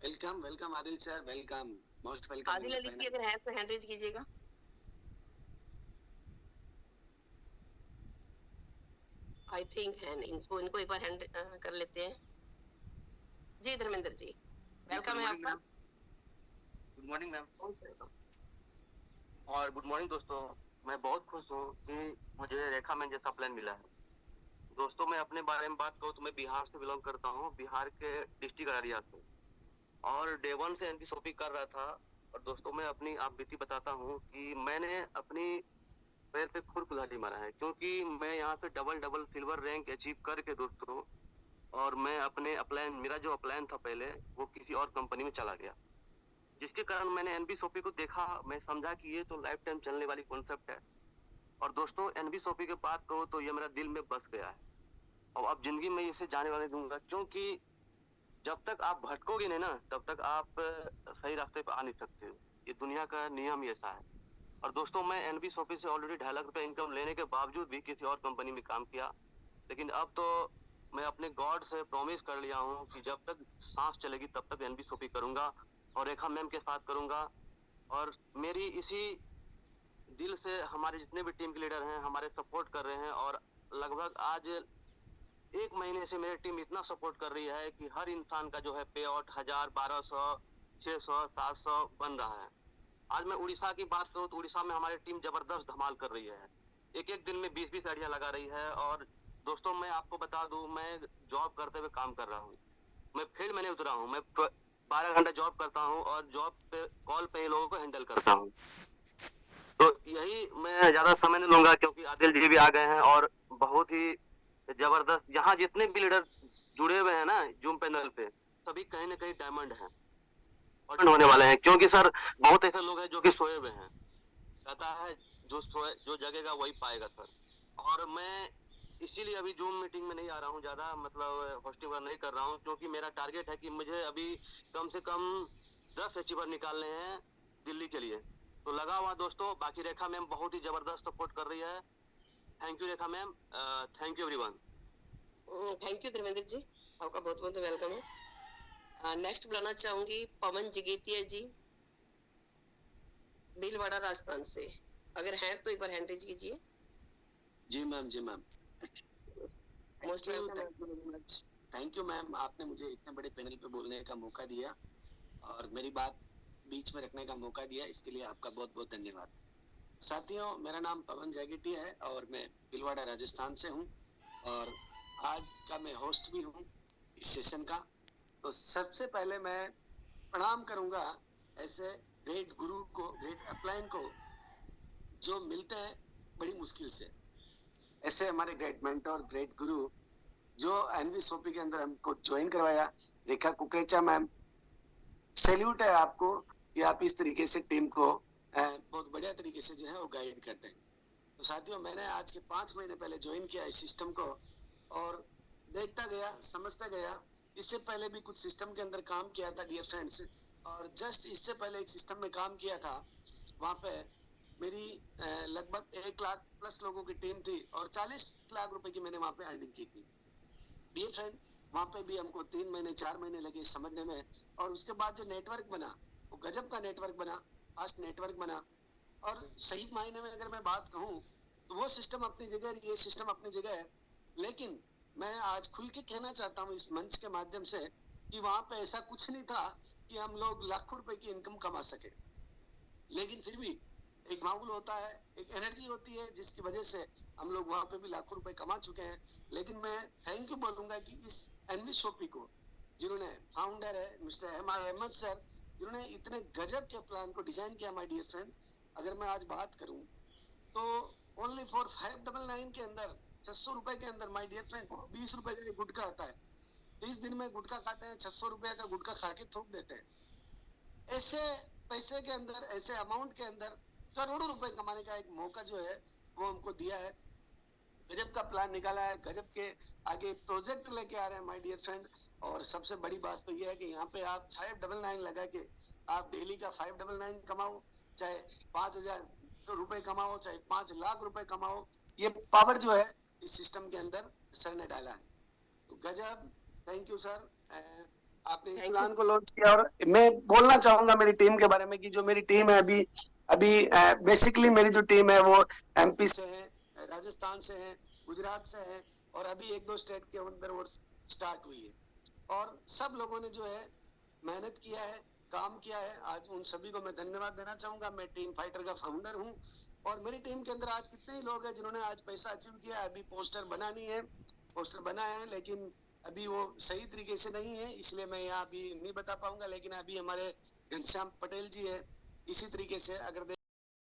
Welcome welcome Adil sir, welcome, most welcome. Adil Ali ji अगर है तो हैंड रेज कीजिएगा। आई थिंक है नहीं, इनको एक बार हैंड कर लेते हैं। जी धर्मेंद्र जी, वेलकम है आपका। Good morning ma'am. और गुड मॉर्निंग दोस्तों, मैं बहुत खुश हूँ कि मुझे रेखा मैम जैसा प्लान मिला है। दोस्तों मैं अपने बारे में बात करूँ तो मैं बिहार से बिलोंग करता हूँ, बिहार के डिस्ट्रिक्ट अररिया से, और डे 1 से एनपी शॉपिंग कर रहा था। और दोस्तों मैं अपनी आप बीती बताता हूँ कि मैंने अपनी पैर पे खुद कुल्हाड़ी मारा है, क्योंकि मैं यहाँ पे डबल सिल्वर रैंक अचीव करके दोस्तों, और मैं अपने अपलाइन, मेरा जो अपलाइन था पहले वो किसी और कंपनी में चला गया, जिसके कारण मैंने एनबी शॉपी को देखा। मैं समझा कि ये तो लाइफ टाइम चलने वाली कॉन्सेप्ट है। और दोस्तों एनबी शॉपी की बात करो तो ये मेरा दिल में बस गया है, और अब जिंदगी में इसे जाने वाले दूंगा, क्योंकि जब तक आप भटकोगे नहीं ना, तब तक आप सही रास्ते पर आ नहीं सकते। ये दुनिया का नियम ही ऐसा है। और दोस्तों मैं एनबी शॉपी से ऑलरेडी 2.5 लाख रुपए इनकम लेने के बावजूद भी किसी और कंपनी में काम किया, लेकिन अब तो मैं अपने गॉड से प्रॉमिस कर लिया हूँ कि जब तक सांस चलेगी तब तक एनबी शॉपी करूंगा, और रेखा मैम के साथ करूंगा। और मेरी इसी दिल से हमारे जितने भी टीम के लीडर हैं हमारे सपोर्ट कर रहे हैं, और लगभग आज 1 महीने से मेरी टीम इतना सपोर्ट कर रही है कि हर इंसान का जो है पे आउट 1000, 1200, 600, 700 बन रहा है। आज मैं उड़ीसा की बात करूं तो उड़ीसा में हमारी टीम जबरदस्त धमाल कर रही है, एक दिन में 20-20 आइडिया लगा रही है। और दोस्तों मैं आपको बता दूं, मैं जॉब करते हुए काम कर रहा हूँ, मैं फील्ड में नहीं उतरा हूँ, मैं 12 घंटा जॉब करता हूँ और जॉब पे कॉल पे लोगों को हैंडल करता हूँ। तो यही मैं ज्यादा समय नहीं लूंगा, क्योंकि आदिल जी भी आ गए हैं और बहुत ही जबरदस्त, यहाँ जितने भी लीडर जुड़े हुए हैं ना जूम पैनल पे, सभी कहीं ना कहीं डायमंड हैं और होने वाले हैं, क्योंकि सर बहुत ऐसे लोग हैं जो कि सोए हुए हैं, कहता है जो जगेगा वही पाएगा सर। और मैं इसीलिए अभी जूम मीटिंग में नहीं आ रहा हूँ ज्यादा, मतलब होस्टिंग नहीं कर रहा हूँ, क्योंकि मेरा टारगेट है कि मुझे अभी कम से कम 10 अचीवर निकालने हैं दिल्ली के लिए। तो लगा हुआ दोस्तों, बाकी रेखा मैम बहुत ही जबरदस्त सपोर्ट कर रही है। Thank you Rekha ma'am, thank you everyone. Thank you Dharmendra ji, आपका बहुत बहुत वेलकम है। नेक्स्ट बुलाना चाहूंगी पवन जगेतिया जी, भीलवाड़ा राजस्थान से, अगर हैं तो एक बार हैंड रेज कीजिए। जी मैम, जी ma'am. Most welcome. Thank you ma'am, आपने मुझे इतने बड़े पैनल पे बोलने का मौका दिया और मेरी बात बीच में रखने का मौका दिया, इसके लिए आपका बहुत बहुत धन्यवाद। साथियों, मेरा नाम पवन जगेतिया है और मैं भीलवाड़ा राजस्थान से हूँ, और आज का मैं होस्ट भी हूँ इस सेशन का। तो सबसे पहले मैं प्रणाम करूंगा ऐसे ग्रेट गुरु को, ग्रेट अपलाइन को, जो मिलते हैं बड़ी मुश्किल से। ऐसे हमारे ग्रेट मेंटोर, ग्रेट गुरु जो एनवी सोपी के अंदर हमको ज्वाइन करवाया, रेखा कुकरेचा मैम, सैल्यूट है आपको कि आप इस तरीके से टीम को बहुत बढ़िया तरीके से जो है वो गाइड करते हैं। तो साथियों, मैंने आज के 5 महीने पहले ज्वाइन किया इस सिस्टम को, और देखता गया, समझता गया। इससे पहले भी कुछ सिस्टम के अंदर काम किया था डियर फ्रेंड्स, और जस्ट इससे पहले एक सिस्टम में काम किया था, वहाँ पे मेरी लगभग 1 लाख प्लस लोगों की टीम थी और 40 लाख रुपए की मैंने वहाँ पे अर्निंग की थी डियर फ्रेंड। वहाँ पे भी हमको 3 महीने 4 महीने लगे समझने में, और उसके बाद जो नेटवर्क बना वो गजब का नेटवर्क बना, फास्ट नेटवर्क बना। और सही मायने में अगर मैं बात कहूँ तो वो सिस्टम अपनी जगह, ये सिस्टम अपनी जगह है। लेकिन मैं आज खुल के कहना चाहता हूँ इस मंच के माध्यम से कि वहां पे ऐसा कुछ नहीं था कि हम लोग लाखों रुपए की इनकम कमा सके। लेकिन फिर भी एक माहौल होता है, एक एनर्जी होती है, जिसकी वजह से हम लोग वहां पे भी लाखों रुपए कमा चुके हैं। लेकिन मैं थैंक यू बोलूंगा कि इस एनवी शॉपी को, जिन्होंने फाउंडर है मिस्टर अहमद सर, जिन्होंने इतने गजब के प्लान को डिजाइन किया। माय डियर फ्रेंड, अगर मैं आज बात करूं तो ओनली फॉर 599 के अंदर, 600 रुपए के अंदर माय डियर फ्रेंड 20 रुपए का गुटखा आता है। 30 दिन में गुटखा खाते हैं, 600 रुपए का गुटखा खा के थूक देते हैं। ऐसे पैसे के अंदर, ऐसे अमाउंट के अंदर करोड़ों रुपए कमाने का एक मौका जो है वो हमको दिया है। गजब का प्लान निकाला है, गजब के आगे प्रोजेक्ट लेके आ रहे हैं माय डियर फ्रेंड। और सबसे बड़ी बात तो ये है कि यहाँ पे आप 599 लगा के आप डेली का 599 कमाओ, चाहे 5,000 रुपए कमाओ, चाहे 5 लाख रुपए कमाओ, ये पावर जो है इस सिस्टम के अंदर सर ने डाला है। तो गजब, थैंक यू सर, आपने इस प्लान को लॉन्च किया। और मैं बोलना चाहूंगा मेरी टीम के बारे में कि जो मेरी टीम है अभी बेसिकली मेरी जो टीम है वो एमपी से है, राजस्थान से है, गुजरात से है, और अभी 1-2 स्टेट के अंदर वो स्टार्ट हुई है। और सब लोगों ने जो है मेहनत किया है, काम किया है। आज उन सभी को मैं धन्यवाद देना चाहूंगा। मैं टीम फाइटर का फाउंडर हूँ और मेरी टीम के अंदर आज कितने ही लोग हैं जिन्होंने आज पैसा अचीव किया है। अभी पोस्टर बनानी है, पोस्टर बना है, लेकिन अभी वो सही तरीके से नहीं है, इसलिए मैं यहाँ अभी नहीं बता पाऊंगा। लेकिन अभी हमारे घनश्याम पटेल जी है, इसी तरीके से अगर